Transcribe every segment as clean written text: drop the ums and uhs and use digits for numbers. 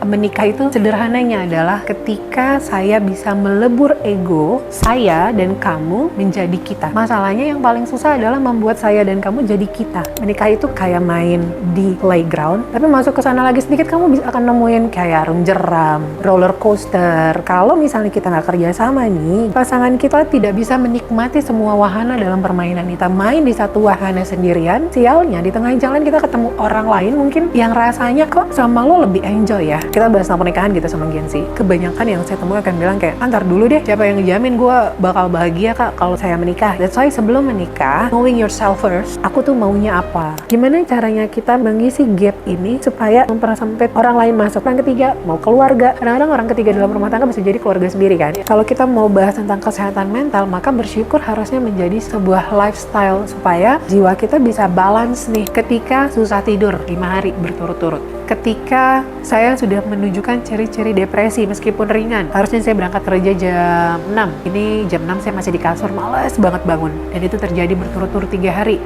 Menikah itu sederhananya adalah ketika saya bisa melebur ego saya dan kamu menjadi kita. Masalahnya yang paling susah adalah membuat saya dan kamu jadi kita. Menikah itu kayak main di playground, tapi masuk ke sana lagi sedikit kamu bisa akan nemuin kayak rum jeram, roller coaster. Kalau misalnya kita nggak kerja sama nih, pasangan kita tidak bisa menikmati semua wahana dalam permainan. Kita main di satu wahana sendirian, sialnya di tengah jalan kita ketemu orang lain mungkin yang rasanya kok sama lo lebih enjoy ya. Kita bahas tentang pernikahan gitu sama Gen Z. Kebanyakan yang saya temui akan bilang kayak, antar dulu deh, siapa yang ngejamin gue bakal bahagia kak kalau saya menikah. That's why sebelum menikah, knowing yourself first, aku tuh maunya apa? Gimana caranya kita mengisi gap ini supaya mempersempit orang lain masuk. Yang ketiga, mau keluarga. Kadang-kadang orang ketiga dalam rumah tangga bisa jadi keluarga sendiri kan. Kalau kita mau bahas tentang kesehatan mental, maka bersyukur harusnya menjadi sebuah lifestyle supaya jiwa kita bisa balance nih ketika susah tidur 5 hari berturut-turut. Ketika saya sudah menunjukkan ciri-ciri depresi meskipun ringan, harusnya saya berangkat kerja jam 6. Ini jam 6 saya masih di kasur, males banget bangun. Dan itu terjadi berturut-turut 3 hari.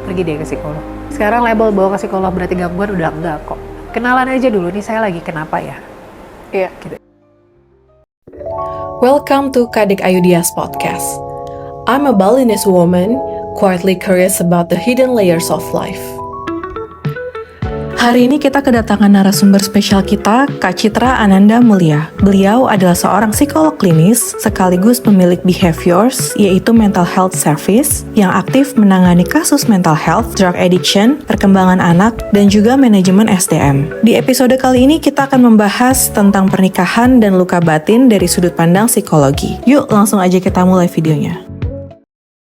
Pergi deh ke psikolog. Sekarang label bawa ke psikolog berarti gangguan udah enggak kok. Kenalan aja dulu, nih saya lagi kenapa ya? Iya. Gitu. Welcome to Kadek Ayudia's podcast. I'm a Balinese woman, quietly curious about the hidden layers of life. Hari ini kita kedatangan narasumber spesial kita, Kak Citra Ananda Mulia. Beliau adalah seorang psikolog klinis sekaligus pemilik Behaviors, yaitu mental health service, yang aktif menangani kasus mental health, drug addiction, perkembangan anak, dan juga manajemen SDM. Di episode kali ini kita akan membahas tentang pernikahan dan luka batin dari sudut pandang psikologi. Yuk langsung aja kita mulai videonya.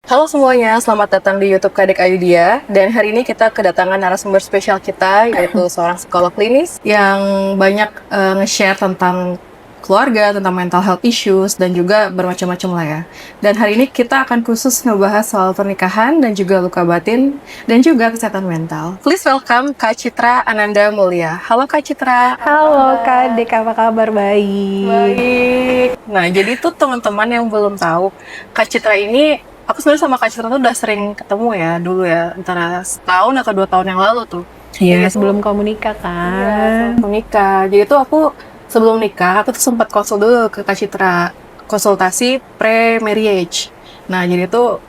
Halo semuanya, selamat datang di YouTube Kadek Ayudia. Dan hari ini kita kedatangan narasumber spesial kita, yaitu seorang psikolog klinis yang banyak nge-share tentang keluarga, tentang mental health issues, dan juga bermacam-macam lah ya. Dan hari ini kita akan khusus ngebahas soal pernikahan dan juga luka batin dan juga kesehatan mental. Please welcome Kak Citra Ananda Mulia. Halo Kak Citra. Halo Kak Dek, apa kabar? Baik. Nah, jadi tuh teman-teman yang belum tahu, Kak Citra ini, aku sebenarnya sama Kak Citra tuh udah sering ketemu ya dulu ya, antara setahun atau 2 tahun yang lalu tuh. Iya, sebelum kamu nikah kan? Iya, sebelum nikah. Jadi tuh aku sebelum nikah, aku tuh sempat konsul dulu ke Kak Citra, konsultasi pre-marriage. Nah, jadi tuh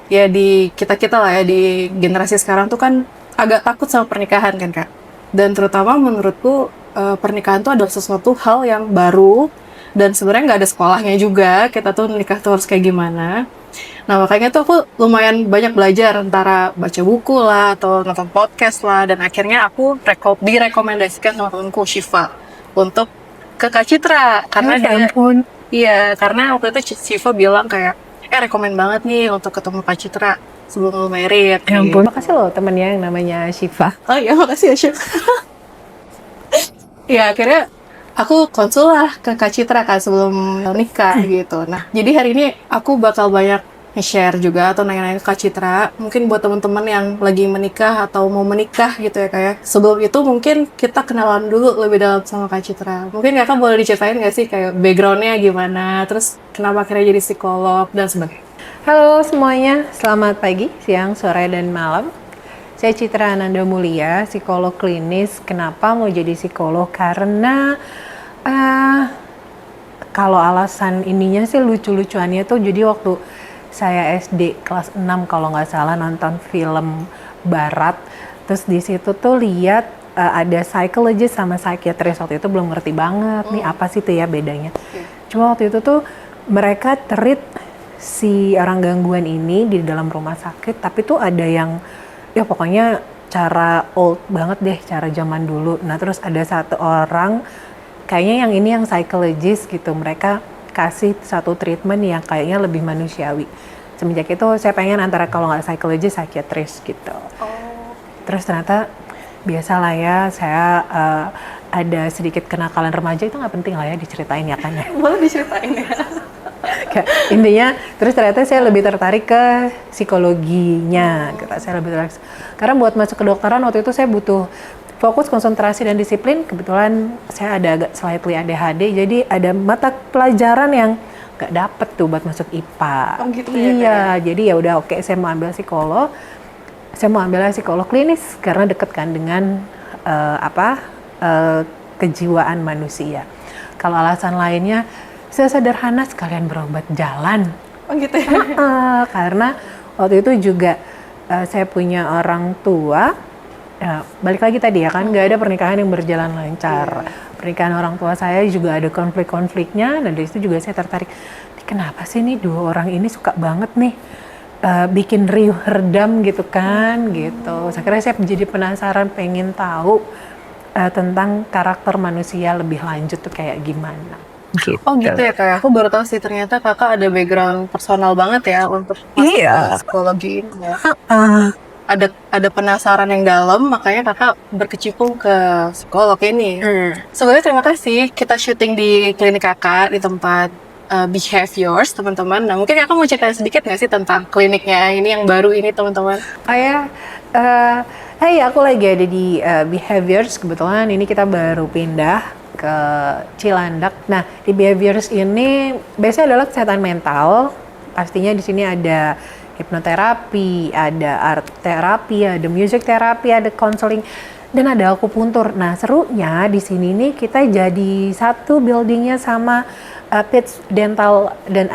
ya di kita-kita lah ya, di generasi sekarang tuh kan agak takut sama pernikahan kan Kak. Dan terutama menurutku pernikahan tuh adalah sesuatu hal yang baru, dan sebenarnya nggak ada sekolahnya juga, kita tuh nikah tuh harus kayak gimana. Nah, makanya tuh aku lumayan banyak belajar, antara baca buku lah, atau nonton podcast lah, dan akhirnya aku direkomendasikan sama temanku Shiva untuk ke Kak Citra. Karena ampun. Iya, karena waktu itu Shiva bilang kayak, rekomen banget nih untuk ketemu Kak Citra sebelum lu married. Ya ampun, makasih loh temennya yang namanya Shiva. Oh iya, makasih ya Shiva. Ya, akhirnya aku konsul lah ke Kak Citra kan sebelum nikah gitu. Nah, jadi hari ini aku bakal banyak nge-share juga atau nanya-nanya ke Kak Citra. Mungkin buat teman-teman yang lagi menikah atau mau menikah gitu ya Kak ya. Sebelum itu mungkin kita kenalan dulu lebih dalam sama Kak Citra. Mungkin Kakak boleh diceritain nggak sih kayak background-nya gimana, terus kenapa akhirnya jadi psikolog dan sebagainya. Halo semuanya, selamat pagi, siang, sore, dan malam. Saya Citra Ananda Mulia, psikolog klinis. Kenapa mau jadi psikolog? Karena kalau alasan ininya sih lucu-lucuannya tuh, jadi waktu saya SD kelas 6 kalau nggak salah nonton film barat, terus di situ tuh lihat ada psychologist sama psychiatrist. Waktu itu belum ngerti banget nih apa sih tuh ya bedanya. Cuma waktu itu tuh mereka treat si orang gangguan ini di dalam rumah sakit, tapi tuh ada yang ya pokoknya cara old banget deh, cara zaman dulu. Nah, terus ada satu orang, kayaknya yang ini yang psychologist gitu, mereka kasih satu treatment yang kayaknya lebih manusiawi. Semenjak itu saya pengen antara kalau nggak psychologist, psychiatrist gitu. Terus ternyata biasalah ya, saya ada sedikit kenakalan remaja, itu nggak penting lah ya diceritain ya kan ya. Boleh diceritain ya. Intinya, terus ternyata saya lebih tertarik ke psikologinya. Saya lebih tertarik karena buat masuk ke kedokteran waktu itu saya butuh fokus, konsentrasi, dan disiplin. Kebetulan saya ada agak slightly ADHD, jadi ada mata pelajaran yang gak dapet tuh buat masuk IPA. Oh gitu ya? Iya, jadi ya udah oke, saya mau ambil psikolog. Saya mau ambil psikolog klinis karena deket kan dengan kejiwaan manusia. Kalau alasan lainnya, sesederhana sekalian berobat jalan. Oh gitu ya? Karena waktu itu juga saya punya orang tua, balik lagi tadi ya kan, nggak ada pernikahan yang berjalan lancar. Pernikahan orang tua saya juga ada konflik-konfliknya, dan dari situ juga saya tertarik, kenapa sih nih dua orang ini suka banget nih bikin riuh redam gitu kan, gitu. Akhirnya saya jadi penasaran, pengen tahu tentang karakter manusia lebih lanjut tuh kayak gimana. Gitu. Oh gitu ya Kak, aku baru tahu sih ternyata Kakak ada background personal banget ya untuk psikologi ini ya. Ada penasaran yang dalam, makanya Kakak berkecimpung ke psikolog ini. Sebenarnya terima kasih, kita syuting di klinik Kakak di tempat Behaviors teman-teman. Nah mungkin Kakak mau cerita sedikit nggak sih tentang kliniknya ini yang baru ini teman-teman? Hai, aku lagi ada di Behaviors, kebetulan ini kita baru pindah ke Cilandak. Nah, di Behaviors ini biasanya adalah kesehatan mental. Pastinya di sini ada hipnoterapi, ada art terapi, ada music terapi, ada counseling, dan ada akupuntur. Nah, serunya di sini nih kita jadi satu buildingnya sama Pitts Dental dan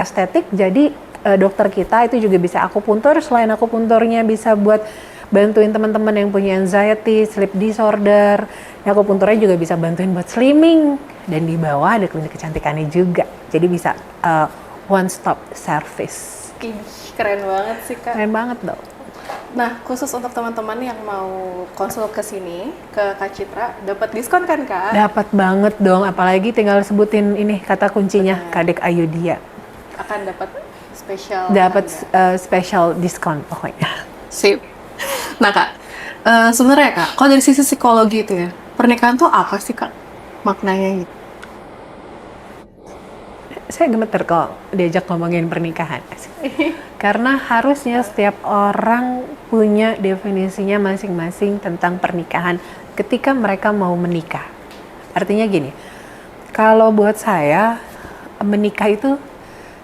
Estetik. Jadi dokter kita itu juga bisa akupuntur. Selain akupunturnya bisa buat bantuin teman-teman yang punya anxiety, sleep disorder. Akupunturnya juga bisa bantuin buat slimming, dan di bawah ada klinik kecantikannya juga. Jadi bisa one stop service. Keren banget sih Kak. Keren banget dong. Nah, khusus untuk teman-teman yang mau konsul ke sini, ke Kak Citra, dapat diskon kan Kak? Dapat banget dong, apalagi tinggal sebutin ini kata kuncinya, Kadek Ayudia. Akan dapat spesial. Dapat special diskon pokoknya. Sip. Nah Kak, sebenarnya Kak, kalau dari sisi psikologi itu ya, pernikahan tuh apa sih Kak maknanya gitu? Saya gemeter kok diajak ngomongin pernikahan. Karena harusnya setiap orang punya definisinya masing-masing tentang pernikahan ketika mereka mau menikah. Artinya gini, kalau buat saya menikah itu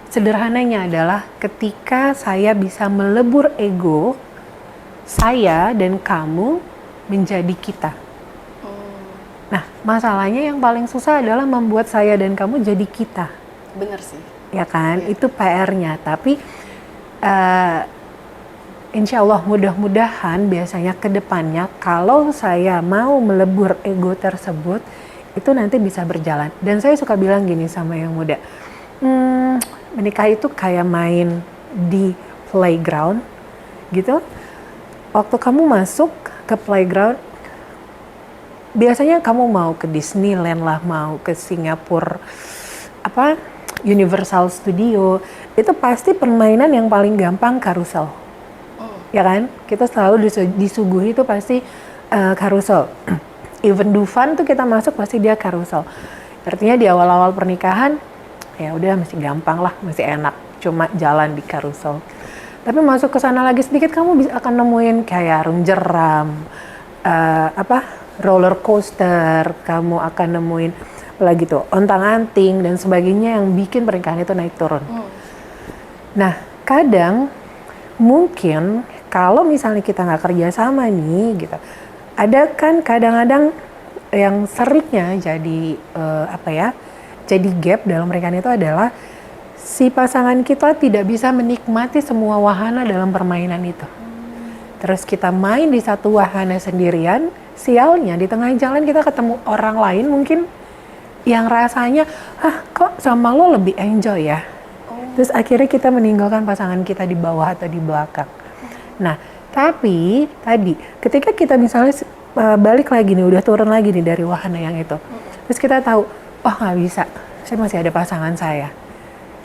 sederhananya adalah ketika saya bisa melebur ego saya dan kamu menjadi kita. Nah, masalahnya yang paling susah adalah membuat saya dan kamu jadi kita. Bener sih. Ya kan, itu PR-nya. Tapi insya Allah mudah-mudahan biasanya ke depannya kalau saya mau melebur ego tersebut, itu nanti bisa berjalan. Dan saya suka bilang gini sama yang muda, menikah itu kayak main di playground gitu. Waktu kamu masuk ke playground, biasanya kamu mau ke Disneyland lah, mau ke Singapura, Universal Studio, itu pasti permainan yang paling gampang karusel. Ya kan? Kita selalu disuguhi itu pasti karusel. Even Dufan tuh kita masuk pasti dia karusel. Artinya di awal-awal pernikahan, ya udah masih gampang lah, masih enak, cuma jalan di karusel. Tapi masuk ke sana lagi sedikit, kamu bisa akan nemuin kayak arung jeram, roller coaster, kamu akan nemuin lagi tuh ontang-anting dan sebagainya yang bikin pernikahan itu naik turun. Nah, kadang mungkin kalau misalnya kita nggak kerja sama nih, gitu, ada kan kadang-kadang yang seringnya jadi jadi gap dalam pernikahan itu adalah si pasangan kita tidak bisa menikmati semua wahana dalam permainan itu. Terus kita main di satu wahana sendirian, sialnya di tengah jalan kita ketemu orang lain mungkin yang rasanya, kok sama lo lebih enjoy ya. Terus akhirnya kita meninggalkan pasangan kita di bawah atau di belakang. Nah, tapi tadi ketika kita misalnya balik lagi nih, udah turun lagi nih dari wahana yang itu. Terus kita tahu, nggak bisa, saya masih ada pasangan saya.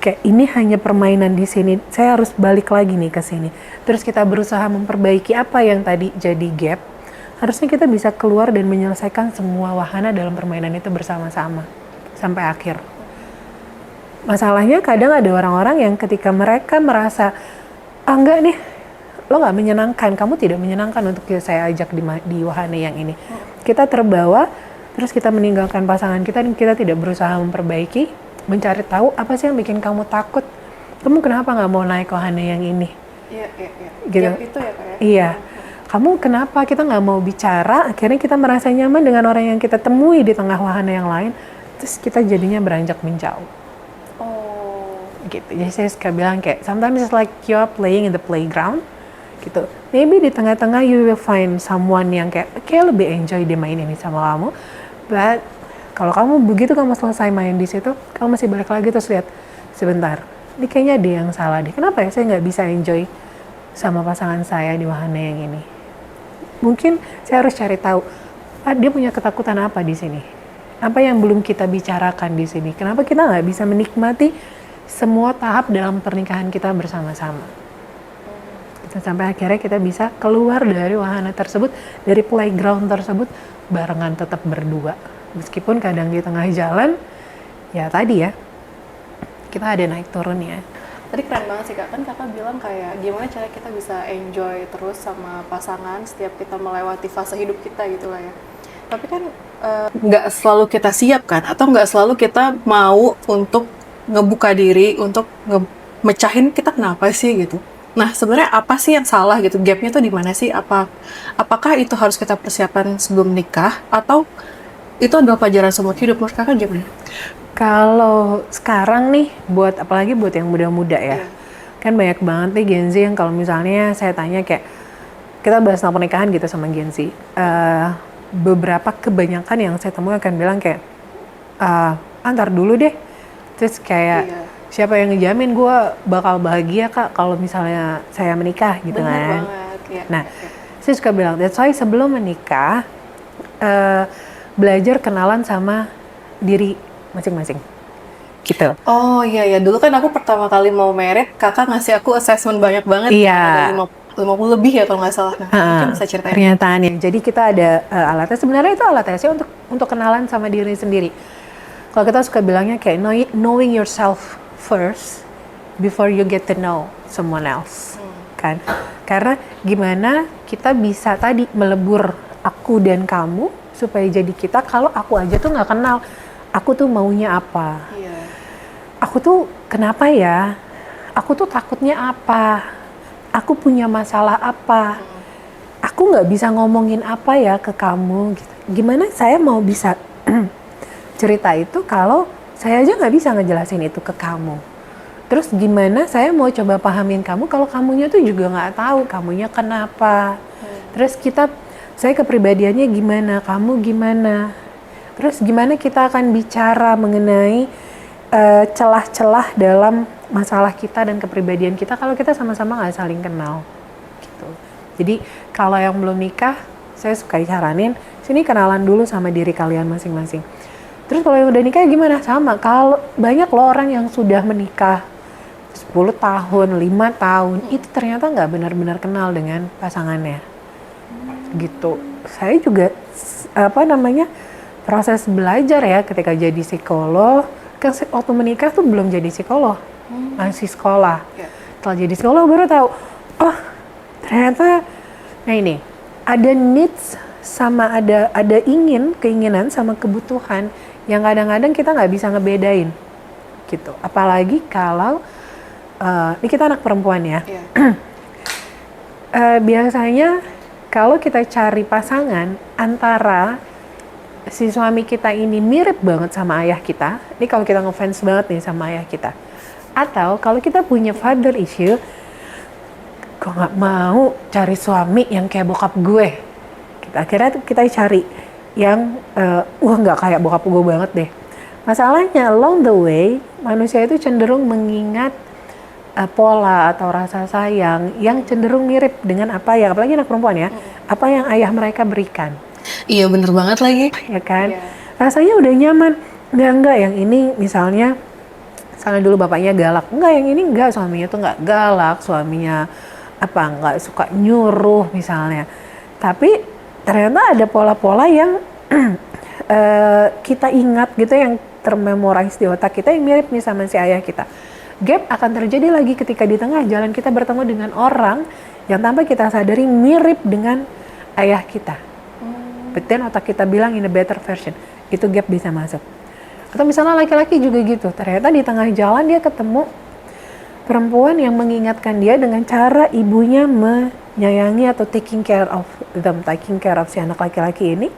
Kayak ini hanya permainan di sini, saya harus balik lagi nih ke sini. Terus kita berusaha memperbaiki apa yang tadi jadi gap. Harusnya kita bisa keluar dan menyelesaikan semua wahana dalam permainan itu bersama-sama sampai akhir. Masalahnya kadang ada orang-orang yang ketika mereka merasa, enggak nih, lo nggak menyenangkan, kamu tidak menyenangkan untuk saya ajak di wahana yang ini. Kita terbawa, terus kita meninggalkan pasangan kita dan kita tidak berusaha memperbaiki, mencari tahu apa sih yang bikin kamu takut. Kamu kenapa nggak mau naik wahana yang ini? Iya. Gitu. Itu ya Kak ya? Iya. kamu kenapa kita nggak mau bicara, akhirnya kita merasa nyaman dengan orang yang kita temui di tengah wahana yang lain, terus kita jadinya beranjak menjauh. Gitu. Jadi saya suka bilang kayak sometimes it's like you're playing in the playground gitu. Maybe di tengah-tengah you will find someone yang kayak lebih enjoy dia main ini sama kamu. But kalau kamu begitu kamu selesai main di situ, kamu masih balik lagi terus lihat sebentar. Ini kayaknya dia yang salah deh. Kenapa ya saya nggak bisa enjoy sama pasangan saya di wahana yang ini? Mungkin saya harus cari tahu dia punya ketakutan apa di sini. Apa yang belum kita bicarakan di sini? Kenapa kita nggak bisa menikmati semua tahap dalam pernikahan kita bersama-sama. Sampai akhirnya kita bisa keluar dari wahana tersebut, dari playground tersebut, barengan tetap berdua. Meskipun kadang di tengah jalan, ya tadi ya, kita ada naik turun ya. Tadi keren banget sih Kak, kan Kakak bilang kayak gimana cara kita bisa enjoy terus sama pasangan setiap kita melewati fase hidup kita gitu lah ya. Tapi kan nggak selalu kita siap kan, atau nggak selalu kita mau untuk ngebuka diri untuk mecahin kita kenapa sih gitu. Nah sebenarnya apa sih yang salah gitu, gapnya tuh di mana sih? Apakah itu harus kita persiapkan sebelum nikah atau itu adalah pelajaran seumur hidup? Menurut Kakak gimana? Kalau sekarang nih, apalagi buat yang muda-muda ya, kan banyak banget nih Gen Z yang kalau misalnya saya tanya kayak kita bahas tentang pernikahan gitu sama Gen Z, beberapa kebanyakan yang saya temui akan bilang kayak antar dulu deh. Terus kayak siapa yang ngejamin gue bakal bahagia Kak kalau misalnya saya menikah gitu. Bener kan. Banget, ya. Nah, saya suka bilang that's why sebelum menikah belajar kenalan sama diri masing-masing. Gitu. Oh iya, dulu kan aku pertama kali mau merit, Kakak ngasih aku assessment banyak banget. Iya. Ada 50 lebih ya kalau nggak salah. Nah, mungkin bisa ceritain. Pernyataannya. Jadi kita ada alatnya, sebenarnya itu alat tesnya untuk kenalan sama diri sendiri. Kalau kita suka bilangnya kayak knowing yourself first before you get to know someone else, kan? Karena gimana kita bisa tadi melebur aku dan kamu supaya jadi kita, kalau aku aja tuh nggak kenal aku tuh maunya apa, aku tuh kenapa ya, aku tuh takutnya apa, aku punya masalah apa, aku nggak bisa ngomongin apa ya ke kamu, gitu. Gimana saya mau bisa cerita itu kalau saya aja nggak bisa ngejelasin itu ke kamu. Terus gimana saya mau coba pahamin kamu kalau kamunya tuh juga nggak tahu kamunya kenapa. Terus saya kepribadiannya gimana, kamu gimana. Terus gimana kita akan bicara mengenai celah-celah dalam masalah kita dan kepribadian kita kalau kita sama-sama nggak saling kenal. Gitu. Jadi kalau yang belum nikah, saya suka saranin, sini kenalan dulu sama diri kalian masing-masing. Terus kalau yang udah nikah gimana? Sama, kalau banyak loh orang yang sudah menikah 10 tahun, 5 tahun, itu ternyata nggak benar-benar kenal dengan pasangannya. Gitu. Saya juga, proses belajar ya ketika jadi psikolog, kan waktu menikah tuh belum jadi psikolog, masih sekolah. Setelah jadi psikolog baru tahu, oh ternyata, nah ini, ada needs sama ada keinginan sama kebutuhan yang kadang-kadang kita nggak bisa ngebedain gitu. Apalagi kalau ini kita anak perempuan ya. Biasanya kalau kita cari pasangan antara si suami kita ini mirip banget sama ayah kita, ini kalau kita ngefans banget nih sama ayah kita, atau kalau kita punya father issue, gue nggak mau cari suami yang kayak bokap gue. Akhirnya kita cari yang nggak kayak bokap gue banget deh. Masalahnya along the way manusia itu cenderung mengingat pola atau rasa sayang yang cenderung mirip dengan apa yang, apalagi anak perempuan ya, apa yang ayah mereka berikan. Iya bener banget lagi. Ya kan, rasanya udah nyaman. Enggak yang ini misalnya dulu bapaknya galak, enggak yang ini enggak, suaminya tuh enggak galak, suaminya enggak suka nyuruh misalnya. Tapi ternyata ada pola-pola yang kita ingat gitu, yang termemorize di otak kita yang mirip nih sama si ayah kita. Gap akan terjadi lagi ketika di tengah jalan kita bertemu dengan orang yang tanpa kita sadari mirip dengan ayah kita. But then otak kita bilang in a better version, itu gap bisa masuk. Atau misalnya laki-laki juga gitu, ternyata di tengah jalan dia ketemu perempuan yang mengingatkan dia dengan cara ibunya nyayangi atau taking care of si anak laki-laki ini,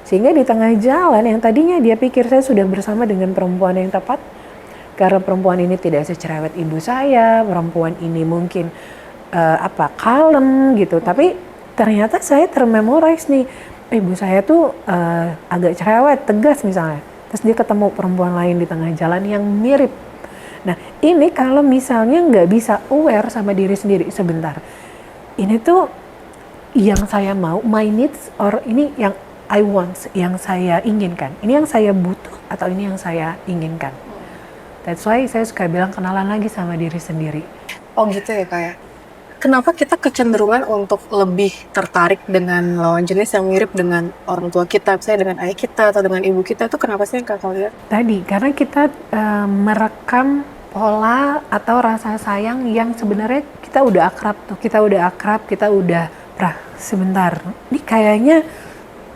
sehingga di tengah jalan yang tadinya dia pikir saya sudah bersama dengan perempuan yang tepat, karena perempuan ini tidak secerewet ibu saya, perempuan ini mungkin kalem gitu, tapi ternyata saya termemorize nih, ibu saya tuh agak cerewet, tegas misalnya, terus dia ketemu perempuan lain di tengah jalan yang mirip. Nah ini kalau misalnya nggak bisa aware sama diri sendiri, sebentar, ini tuh yang saya mau, my needs, or ini yang I want, yang saya inginkan, ini yang saya butuh atau ini yang saya inginkan. That's why saya suka bilang kenalan lagi sama diri sendiri. Oh gitu ya kayak. Kenapa kita kecenderungan untuk lebih tertarik dengan lawan jenis yang mirip dengan orang tua kita, misalnya dengan ayah kita atau dengan ibu kita, itu kenapa sih Kakak lihat? Tadi, karena kita merekam pola atau rasa sayang yang sebenarnya kita udah akrab, kita udah sebentar, ini kayaknya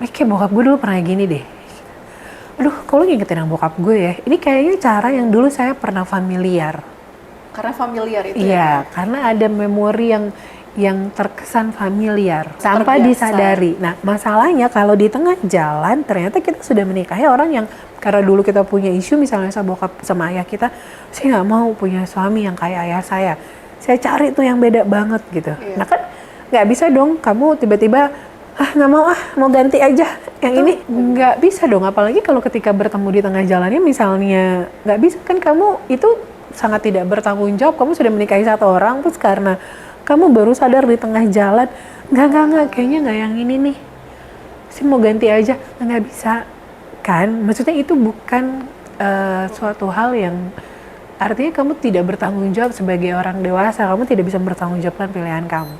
kayak bokap gue dulu pernah gini deh. Aduh, kalau ngingetin yang bokap gue ya, ini kayaknya cara yang dulu saya pernah familiar. Karena familiar itu ya? Iya, karena ada memori yang terkesan familiar tanpa disadari. Nah, masalahnya kalau di tengah jalan ternyata kita sudah menikahi orang yang karena dulu kita punya isu misalnya sama bokap sama ayah kita, saya nggak mau punya suami yang kayak ayah saya. Saya cari tuh yang beda banget gitu. Iya. Nah kan nggak bisa dong kamu tiba-tiba nggak mau ganti aja yang ini, nggak bisa dong, apalagi kalau ketika bertemu di tengah jalannya misalnya nggak bisa kan, kamu itu sangat tidak bertanggung jawab. Kamu sudah menikahi satu orang terus karena kamu baru sadar di tengah jalan, nggak kayaknya nggak yang ini nih, sih mau ganti aja, nggak bisa kan. Maksudnya itu bukan suatu hal yang artinya kamu tidak bertanggung jawab sebagai orang dewasa, kamu tidak bisa bertanggung jawabkan pilihan kamu.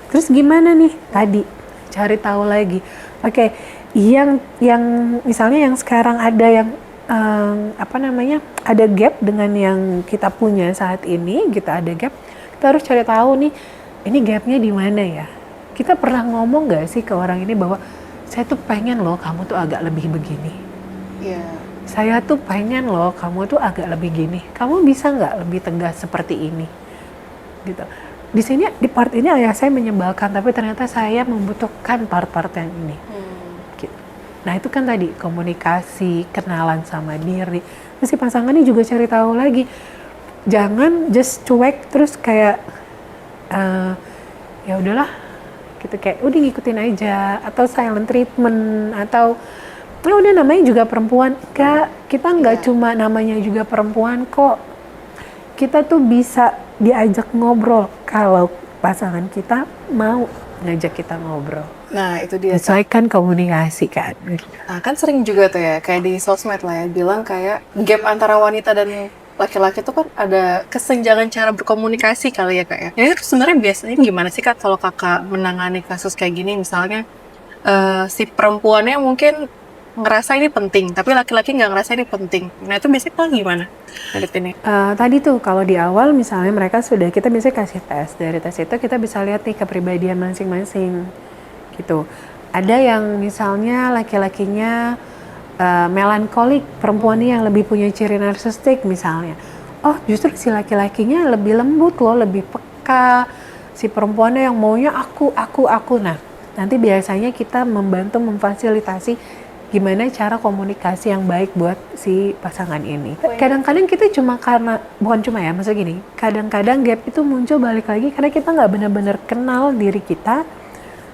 Terus gimana nih tadi, cari tahu lagi. Oke, yang misalnya yang sekarang ada yang ada gap dengan yang kita punya saat ini, kita ada gap, kita harus cari tahu nih, ini gapnya di mana ya. Kita pernah ngomong gak sih ke orang ini bahwa saya tuh pengen loh kamu tuh agak lebih begini. Iya. Saya tuh pengen loh kamu tuh agak lebih gini. Kamu bisa nggak lebih tegas seperti ini? Gitu. Di sini di part ini ayah saya menyebalkan, tapi ternyata saya membutuhkan part-part yang ini. Nah itu kan tadi komunikasi, kenalan sama diri. Terus si pasangannya juga cari tahu lagi. Jangan just cuek terus kayak ya udahlah gitu, kayak udah ngikutin aja atau silent treatment atau ya udah namanya juga perempuan. Kita nggak cuma namanya juga perempuan kok. Kita tuh bisa diajak ngobrol kalau pasangan kita mau ngajak kita ngobrol. Nah itu dia. Sesuaikan komunikasi kan. Nah kan sering juga tuh ya, kayak di sosmed lah ya, bilang kayak gap antara wanita dan laki-laki itu kan ada kesenjangan cara berkomunikasi kali ya Kak ya. Jadi sebenarnya biasanya gimana sih Kak kalau Kakak menangani kasus kayak gini, misalnya si perempuannya mungkin ngerasa ini penting, tapi laki-laki nggak ngerasa ini penting. Nah itu biasanya Kak gimana? Tadi tuh kalau di awal misalnya kita biasanya kasih tes. Dari tes itu kita bisa lihat nih kepribadian masing-masing gitu. Ada yang misalnya laki-lakinya melankolik, perempuannya yang lebih punya ciri narsistik misalnya. Oh justru si laki-lakinya lebih lembut loh, lebih peka. Si perempuannya yang maunya aku. Nah nanti biasanya kita membantu memfasilitasi gimana cara komunikasi yang baik buat si pasangan ini. Kadang-kadang kita maksudnya gini, kadang-kadang gap itu muncul balik lagi karena kita nggak benar-benar kenal diri kita.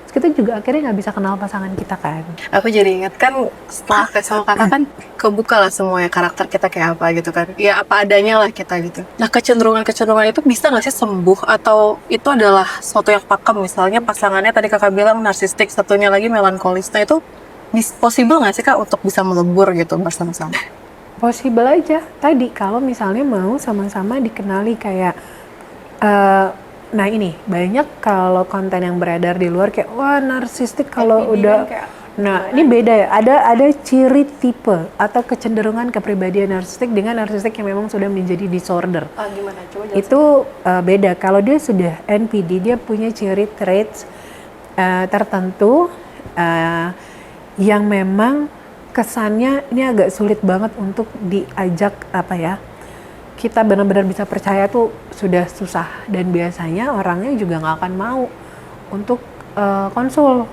Kita juga akhirnya nggak bisa kenal pasangan kita kan. Aku jadi ingat kan setelah tes sama Kakak kan kebuka lah semuanya, karakter kita kayak apa gitu kan. Ya apa adanya lah kita gitu. Nah kecenderungan itu bisa nggak sih sembuh atau itu adalah sesuatu yang pakem? Misalnya pasangannya tadi Kakak bilang narsistik, satunya lagi melankolis. Nah itu possible nggak sih Kak untuk bisa melebur gitu bersama-sama? Possible aja. Tadi kalau misalnya mau sama-sama dikenali kayak nah ini banyak kalau konten yang beredar di luar kayak wah narsistik kalau udah kayak, nah ini beda ya, ada ciri tipe atau kecenderungan kepribadian narsistik dengan narsistik yang memang sudah menjadi disorder. Gimana? Coba jelasin. Itu beda. Kalau dia sudah NPD, dia punya ciri traits tertentu yang memang kesannya ini agak sulit banget untuk diajak kita benar-benar bisa percaya tuh sudah susah, dan biasanya orangnya juga nggak akan mau untuk konsul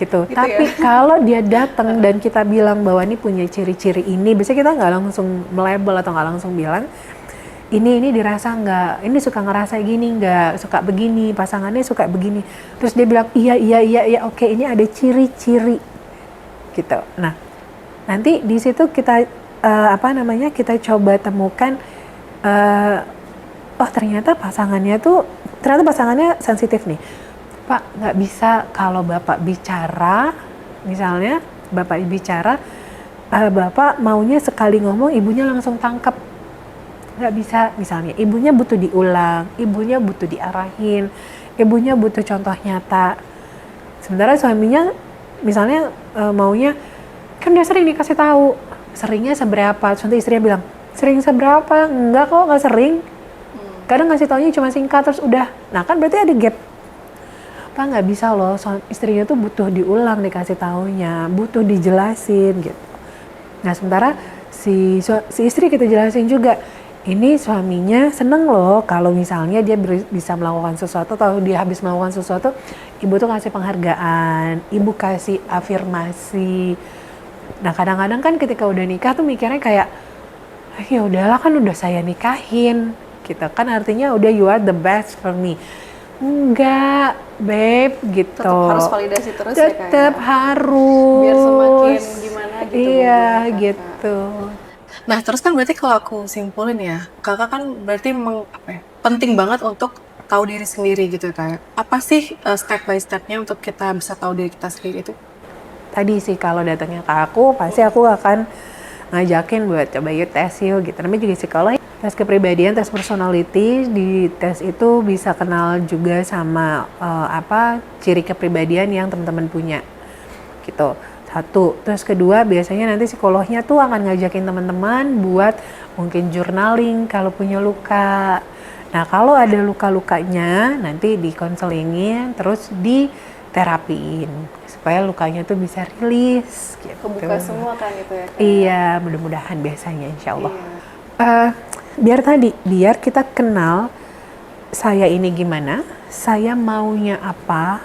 gitu. Gitu Tapi ya? kalau dia datang dan kita bilang bahwa ini punya ciri-ciri ini, biasanya kita nggak langsung melabel atau nggak langsung bilang ini dirasa nggak, ini suka ngerasa gini nggak, suka begini, pasangannya suka begini. Terus dia bilang iya, oke, ini ada ciri-ciri gitu. Nah, nanti di situ kita kita coba temukan oh ternyata pasangannya sensitif nih. Pak, nggak bisa kalau Bapak bicara, misalnya Bapak bicara, Bapak maunya sekali ngomong ibunya langsung tangkap. Nggak bisa, misalnya ibunya butuh diulang, ibunya butuh diarahin, ibunya butuh contoh nyata. Sementara suaminya misalnya maunya, kan udah sering dikasih tahu, seringnya seberapa, contoh istrinya bilang, sering seberapa, enggak kok, nggak sering. Kadang ngasih taunya cuma singkat terus udah. Nah kan berarti ada gap. Pak nggak bisa loh, istrinya tuh butuh diulang dikasih taunya, butuh dijelasin gitu. Nah sementara si istri kita jelasin juga, ini suaminya seneng loh kalau misalnya dia bisa melakukan sesuatu atau dia habis melakukan sesuatu, ibu tuh kasih penghargaan, ibu kasih afirmasi. Nah kadang-kadang kan ketika udah nikah tuh mikirnya kayak, ya udahlah kan udah saya nikahin, gitu kan artinya udah you are the best for me. Enggak, babe, gitu. Tetap harus validasi terus Tetap ya, harus. biar semakin gimana gitu. Iya, hubungan kakak. gitu. Nah, terus kan berarti kalau aku simpulin ya, kakak kan berarti penting banget untuk tahu diri sendiri gitu kayak. Apa sih step by stepnya untuk kita bisa tahu diri kita sendiri itu? Tadi sih kalau datangnya ke aku, pasti aku akan ngajakin buat coba yuk tes yuk gitu. Namanya juga psikolog. Tes kepribadian, tes personality, di tes itu bisa kenal juga sama ciri kepribadian yang teman-teman punya gitu. Satu, terus kedua biasanya nanti psikolognya tuh akan ngajakin teman-teman buat mungkin journaling kalau punya luka. Nah kalau ada luka-lukanya nanti dikonselingin terus diterapiin supaya lukanya tuh bisa rilis gitu. Kebuka semua kan itu ya? Iya, mudah-mudahan biasanya insya Allah. Iya. Biar kita kenal saya ini gimana, saya maunya apa,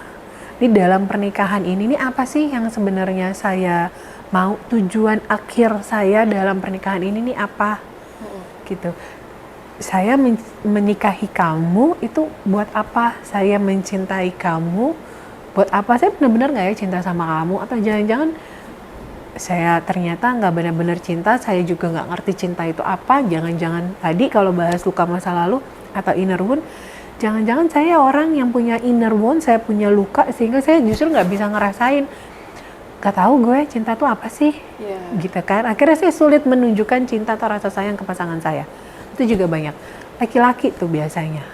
di dalam pernikahan ini apa sih yang sebenarnya saya mau, tujuan akhir saya dalam pernikahan ini apa, gitu. Saya menikahi kamu itu buat apa, saya mencintai kamu buat apa, saya benar-benar nggak ya cinta sama kamu, atau jangan-jangan saya ternyata nggak benar-benar cinta, saya juga nggak ngerti cinta itu apa, jangan-jangan tadi kalau bahas luka masa lalu atau inner wound, jangan-jangan saya orang yang punya inner wound, saya punya luka sehingga saya justru nggak bisa ngerasain, gak tahu gue cinta itu apa sih, gitu kan. Akhirnya saya sulit menunjukkan cinta atau rasa sayang ke pasangan saya. Itu juga banyak, laki-laki tuh biasanya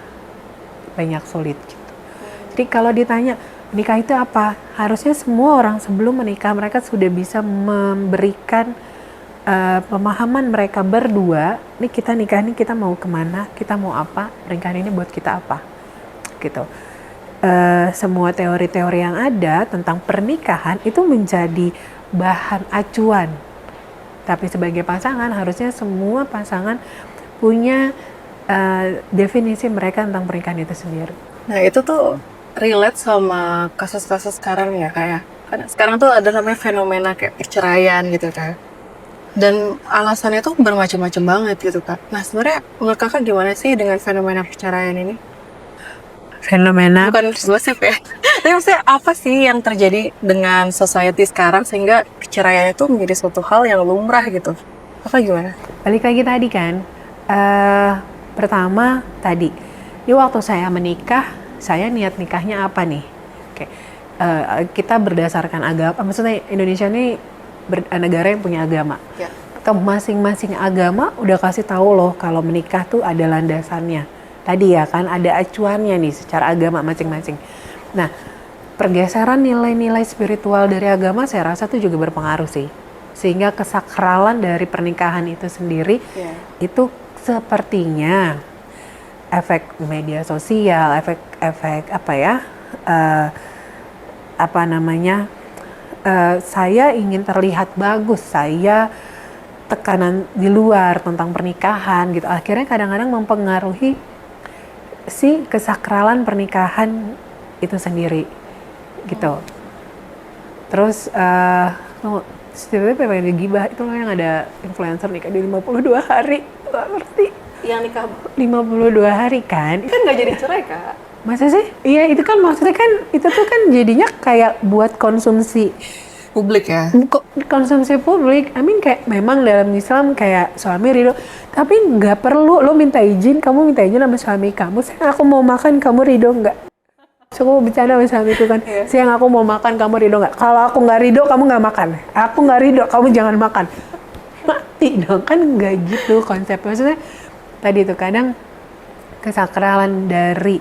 banyak sulit gitu. Jadi kalau ditanya menikah itu apa, harusnya semua orang sebelum menikah mereka sudah bisa memberikan pemahaman mereka berdua, ini kita nikah ini kita mau kemana, kita mau apa, pernikahan ini buat kita apa, gitu. Semua teori-teori yang ada tentang pernikahan itu menjadi bahan acuan. Tapi sebagai pasangan harusnya semua pasangan punya definisi mereka tentang pernikahan itu sendiri. Nah itu tuh relate sama kasus-kasus sekarang ya, kayak kan sekarang tuh ada namanya fenomena kayak perceraian gitu kan. Dan alasannya tuh bermacam-macam banget gitu kan. Nah sebenarnya menurut kakak gimana sih dengan fenomena perceraian ini? Fenomena Bukan gosip ya. Tapi maksudnya apa sih yang terjadi dengan society sekarang sehingga perceraian itu menjadi suatu hal yang lumrah gitu? Kakak gimana? balik lagi tadi kan, pertama tadi di waktu saya menikah, saya niat nikahnya apa nih? Oke, kita berdasarkan agama, maksudnya Indonesia ini negara yang punya agama. Ya. Ke masing-masing agama udah kasih tahu loh kalau menikah tuh ada landasannya. Tadi ya kan ada acuannya nih secara agama masing-masing. Nah, pergeseran nilai-nilai spiritual dari agama saya rasa tuh juga berpengaruh sih. Sehingga kesakralan dari pernikahan itu sendiri itu sepertinya efek media sosial, efek saya ingin terlihat bagus, saya tekanan di luar tentang pernikahan gitu, akhirnya kadang-kadang mempengaruhi si kesakralan pernikahan itu sendiri gitu. Terus tiba-tiba pengen gibah itu loh yang ada influencer nikah di 52 hari, gak ngerti. Yang nikah 52 hari kan? kan nggak jadi cerai kak. Masa sih? Iya itu kan maksudnya kan itu tuh kan jadinya kayak buat konsumsi Publik ya. konsumsi publik. I mean kayak memang dalam Islam kayak suami ridho, tapi nggak perlu lo minta izin, kamu minta izin sama suami kamu, sayang aku mau makan, kamu ridho nggak? So, aku bercanda sama suamiku kan, sayang aku mau makan, kamu ridho nggak? Kalau aku nggak ridho, kamu nggak makan. Aku nggak ridho, kamu jangan makan. Mati dong, kan nggak gitu konsepnya. Maksudnya tadi tuh kadang kesakralan dari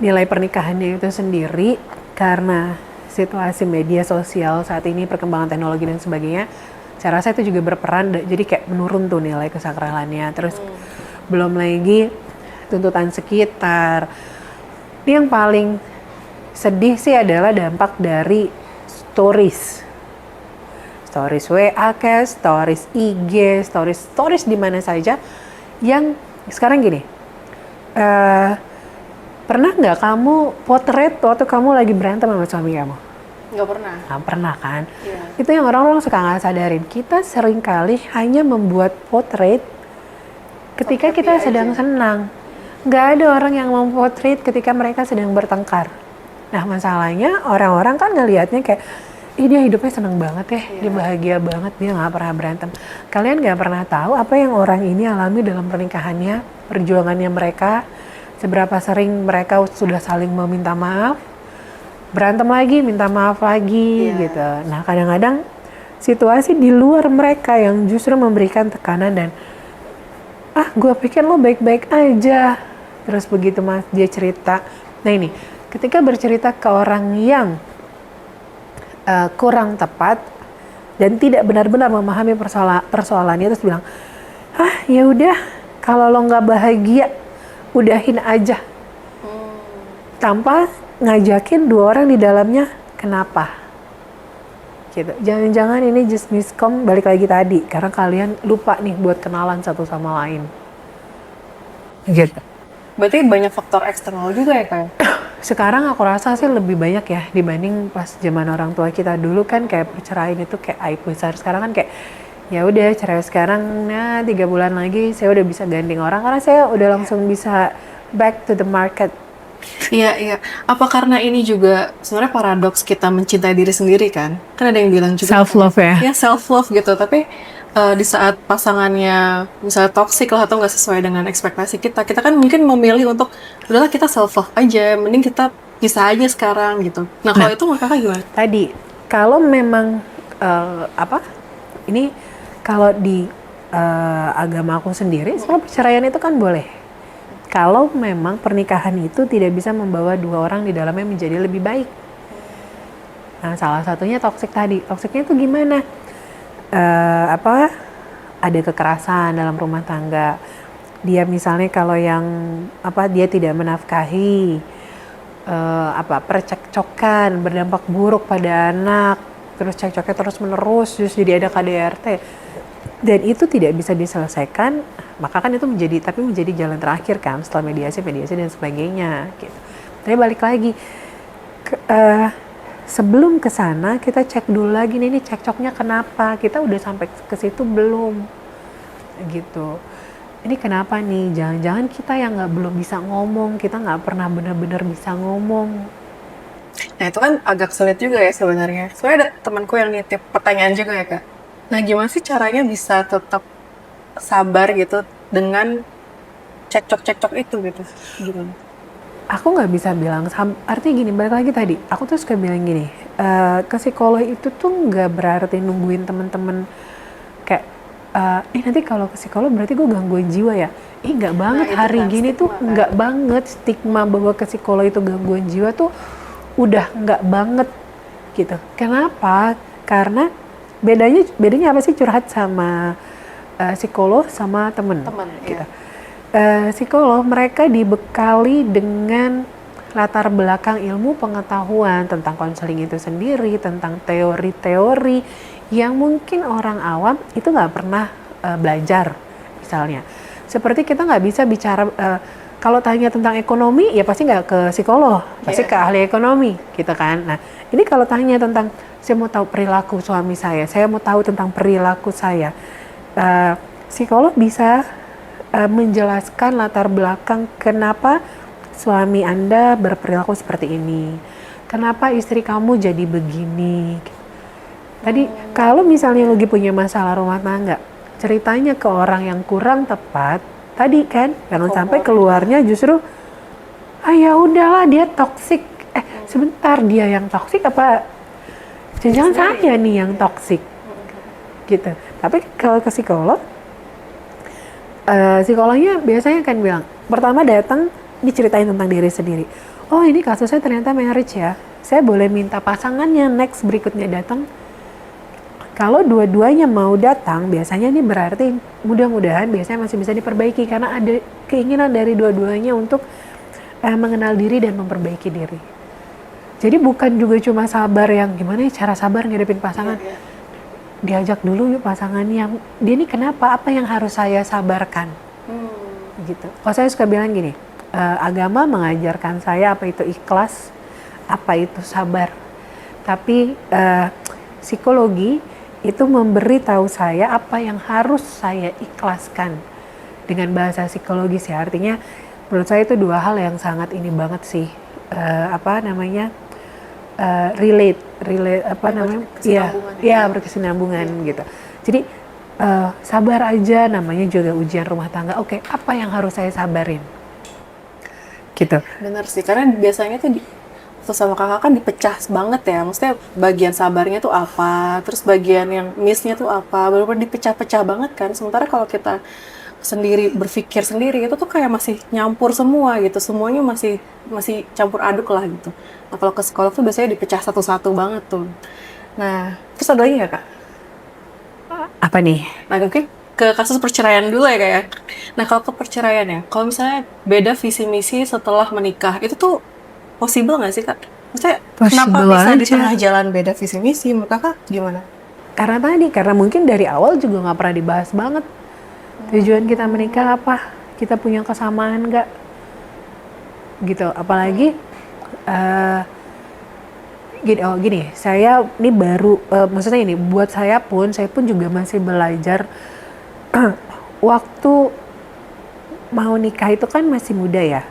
nilai pernikahannya itu sendiri karena situasi media sosial saat ini, perkembangan teknologi dan sebagainya, saya rasa itu juga berperan, jadi kayak menurun tuh nilai kesakralannya. Terus belum lagi tuntutan sekitar. Ini yang paling sedih sih adalah dampak dari stories WA, stories IG, stories di mana saja yang sekarang gini. Pernah nggak kamu potret waktu kamu lagi berantem sama suami kamu? Nggak pernah. Nggak pernah kan? Iya. Itu yang orang-orang suka nggak sadarin. Kita seringkali hanya membuat potret ketika kita sedang senang. Nggak ada orang yang memotret ketika mereka sedang bertengkar. Nah masalahnya orang-orang kan ngelihatnya kayak, ih dia hidupnya senang banget ya, dia bahagia banget, dia nggak pernah berantem. Kalian nggak pernah tahu apa yang orang ini alami dalam pernikahannya, perjuangannya mereka, seberapa sering mereka sudah saling meminta maaf, berantem lagi, minta maaf lagi gitu. Nah kadang-kadang situasi di luar mereka yang justru memberikan tekanan dan gue pikir lo baik-baik aja. Terus begitu mas dia cerita, nah ini ketika bercerita ke orang yang kurang tepat dan tidak benar-benar memahami persoalannya, terus bilang, ya udah kalau lo nggak bahagia udahin aja, tanpa ngajakin dua orang di dalamnya kenapa gitu. Jangan-jangan ini just miskom, balik lagi tadi karena kalian lupa nih buat kenalan satu sama lain gitu. Berarti banyak faktor eksternal juga ya kak? Sekarang aku rasa sih lebih banyak ya dibanding pas zaman orang tua kita dulu kan, kayak perceraian itu kayak aib besar. Sekarang kan kayak ya udah cerai sekarang, nah 3 bulan lagi saya udah bisa gandeng orang karena saya udah langsung bisa back to the market. Iya. Apa karena ini juga sebenarnya paradoks kita mencintai diri sendiri kan? Kan ada yang bilang juga Self love ya. Ya self love gitu. Tapi di saat pasangannya misalnya toxic lah atau nggak sesuai dengan ekspektasi kita kan mungkin memilih untuk udahlah kita self love aja, mending kita pisah aja sekarang gitu. Nah kalau itu menurut kakak gimana? Tadi kalau memang ini kalau di agama aku sendiri, soal perceraian itu kan boleh. Kalau memang pernikahan itu tidak bisa membawa dua orang di dalamnya menjadi lebih baik. Nah, salah satunya toksik tadi. Toksiknya itu gimana? Ada kekerasan dalam rumah tangga. Dia misalnya kalau yang dia tidak menafkahi, percekcokan berdampak buruk pada anak, terus cekcoknya terus menerus, terus jadi ada KDRT. Dan itu tidak bisa diselesaikan, maka kan itu menjadi jalan terakhir kan setelah mediasi dan sebagainya gitu. Tapi balik lagi sebelum ke sana kita cek dulu lagi nih, ini cekcoknya kenapa, kita udah sampai ke situ belum gitu. Ini kenapa nih, jangan-jangan kita yang belum bisa ngomong, kita nggak pernah benar-benar bisa ngomong. Nah itu kan agak sulit juga ya sebenarnya. Soalnya ada temanku yang nitip pertanyaan juga ya kak. Nah gimana sih caranya bisa tetap sabar gitu dengan cekcok itu gitu? Gimana? Aku nggak bisa bilang, artinya gini, balik lagi tadi, aku tuh suka bilang gini, ke psikolog itu tuh nggak berarti nungguin temen-temen kayak, nanti kalau ke psikolog berarti gue gangguan jiwa ya. Nggak banget, hari kan gini tuh kan? nggak banget stigma bahwa ke psikolog itu gangguan jiwa tuh udah nggak banget gitu. Kenapa? Karena bedanya apa sih curhat sama psikolog sama temen gitu. Psikolog mereka dibekali dengan latar belakang ilmu pengetahuan tentang konseling itu sendiri, tentang teori-teori yang mungkin orang awam itu nggak pernah belajar. Misalnya seperti kita nggak bisa bicara Kalau tanya tentang ekonomi, ya pasti nggak ke psikolog, pasti ke ahli ekonomi, gitu kan. Nah, ini kalau tanya tentang, saya mau tahu perilaku suami saya mau tahu tentang perilaku saya. Psikolog bisa menjelaskan latar belakang kenapa suami Anda berperilaku seperti ini. Kenapa istri kamu jadi begini. Tadi, kalau misalnya lagi punya masalah rumah tangga, ceritanya ke orang yang kurang tepat, tadi kan, jangan sampai keluarnya justru, ya udahlah dia toksik. Sebentar, dia yang toksik apa jangan saya nih yang toksik, gitu. Tapi kalau ke psikolog, psikolognya biasanya kan bilang, pertama datang diceritain tentang diri sendiri. Oh, ini kasusnya ternyata marriage ya. Saya boleh minta pasangannya next berikutnya datang. Kalau dua-duanya mau datang, biasanya ini berarti mudah-mudahan biasanya masih bisa diperbaiki karena ada keinginan dari dua-duanya untuk mengenal diri dan memperbaiki diri. Jadi bukan juga cuma sabar yang gimana ya cara sabar ngadepin pasangan. Diajak dulu yuk pasangannya, dia ini kenapa, apa yang harus saya sabarkan, gitu. Kalau saya suka bilang gini, agama mengajarkan saya apa itu ikhlas, apa itu sabar. Tapi psikologi itu memberi tahu saya apa yang harus saya ikhlaskan dengan bahasa psikologis ya. Artinya menurut saya itu dua hal yang sangat ini banget sih, relate apa namanya, berkesinambungan gitu. Jadi sabar aja, namanya juga ujian rumah tangga. Oke, apa yang harus saya sabarin, gitu. Bener sih, karena biasanya tuh waktu sama kakak kan dipecah banget ya, maksudnya bagian sabarnya tuh apa, terus bagian yang miss-nya tuh apa, benar-benar dipecah-pecah banget kan. Sementara kalau kita sendiri berpikir sendiri itu tuh kayak masih nyampur semua gitu, semuanya masih campur aduk lah gitu. Nah kalau ke psikolog tuh biasanya dipecah satu-satu banget tuh. Nah terus ada lagi nggak kak? Apa nih? Nah mungkin ke kasus perceraian dulu ya kak ya. Nah kalau ke perceraian ya, kalau misalnya beda visi misi setelah menikah, itu tuh possible nggak sih kak? Maksudnya kenapa bisa di tengah jalan beda visi misi? Menurut kakak gimana? Karena mungkin dari awal juga nggak pernah dibahas banget. Tujuan kita menikah apa? Kita punya kesamaan nggak? Gitu. Apalagi gini, saya ini baru, maksudnya ini buat saya pun juga masih belajar. Waktu mau nikah itu kan masih muda ya.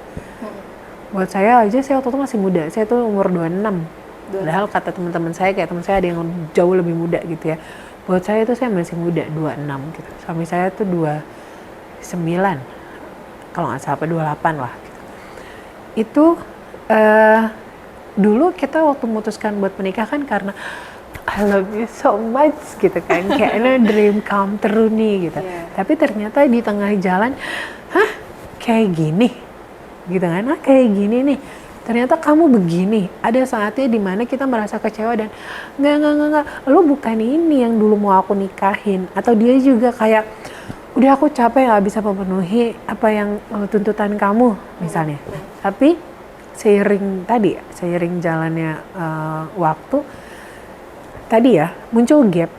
Buat saya aja, saya waktu itu masih muda. Saya tuh umur 26. Padahal kata teman-teman saya, kayak teman saya ada yang jauh lebih muda gitu ya. Buat saya itu saya masih muda, 26 gitu. Suami saya tuh 29, kalau nggak salah, 28 lah. Gitu. Itu dulu kita waktu memutuskan buat menikah kan karena I love you so much gitu kan. Kayaknya dream come true nih gitu. Tapi ternyata di tengah jalan, kayak gini gitu kan, kayak gini nih. Ternyata kamu begini. Ada saatnya dimana kita merasa kecewa dan enggak, lu bukan ini yang dulu mau aku nikahin. Atau dia juga kayak, udah aku capek gak bisa memenuhi apa yang tuntutan kamu misalnya. Tapi seiring jalannya waktu, tadi ya muncul gap.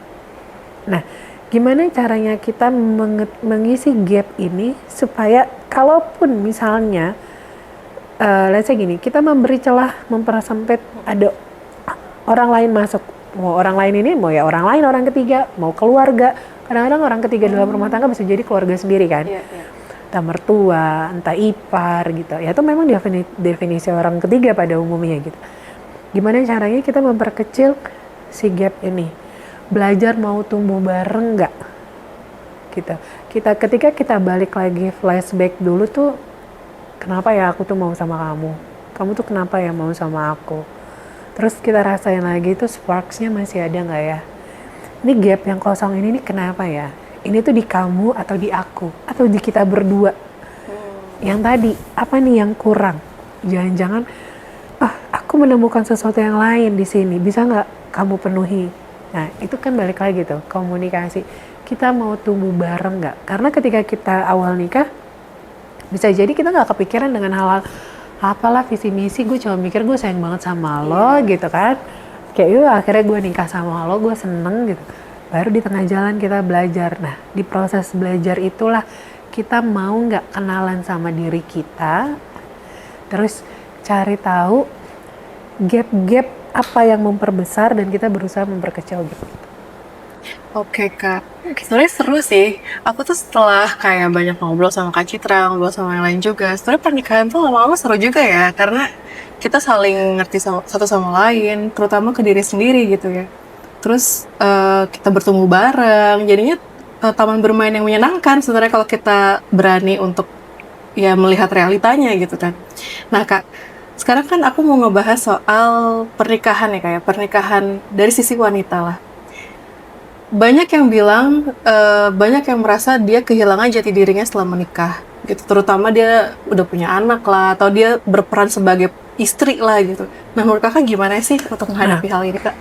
Nah, gimana caranya kita mengisi gap ini supaya kalaupun misalnya let's say gini, kita memberi celah, mempersempit, ada orang lain masuk. Mau orang lain ini, mau ya orang lain, orang ketiga, mau keluarga. Kadang-kadang orang ketiga dalam rumah tangga bisa jadi keluarga sendiri kan. Entah mertua, entah ipar gitu. Ya itu memang definisi orang ketiga pada umumnya gitu. Gimana caranya kita memperkecil si gap ini? Belajar mau tumbuh bareng nggak? Gitu. Ketika kita balik lagi flashback dulu tuh, kenapa ya aku tuh mau sama kamu? Kamu tuh kenapa ya mau sama aku? Terus kita rasain lagi tuh sparks-nya masih ada nggak ya? Ini gap yang kosong ini nih kenapa ya? Ini tuh di kamu atau di aku? Atau di kita berdua? Yang tadi, apa nih yang kurang? Jangan-jangan, aku menemukan sesuatu yang lain di sini. Bisa nggak kamu penuhi? Nah, itu kan balik lagi tuh, komunikasi. Kita mau tumbuh bareng nggak? Karena ketika kita awal nikah, bisa jadi kita nggak kepikiran dengan hal-hal apalah visi misi, gue cuma mikir gue sayang banget sama lo gitu kan, kayak akhirnya gue nikah sama lo, gue seneng gitu. Baru di tengah jalan kita belajar. Nah, di proses belajar itulah kita mau nggak kenalan sama diri kita, terus cari tahu gap-gap apa yang memperbesar dan kita berusaha memperkecil gap itu. Oke Kak, sebenarnya seru sih. Aku tuh setelah kayak banyak ngobrol sama Kak Citra, ngobrol sama yang lain juga, sebenarnya pernikahan tuh lama-lama seru juga ya, karena kita saling ngerti satu sama lain, terutama ke diri sendiri gitu ya. Terus kita bertumbuh bareng, jadinya taman bermain yang menyenangkan sebenarnya kalau kita berani untuk ya melihat realitanya gitu kan. Nah Kak, sekarang kan aku mau ngebahas soal pernikahan ya kayak pernikahan dari sisi wanita lah. Banyak yang bilang, banyak yang merasa dia kehilangan jati dirinya setelah menikah gitu. Terutama dia udah punya anak lah, atau dia berperan sebagai istri lah gitu. Nah menurut kakak gimana sih untuk menghadapi hal ini kak?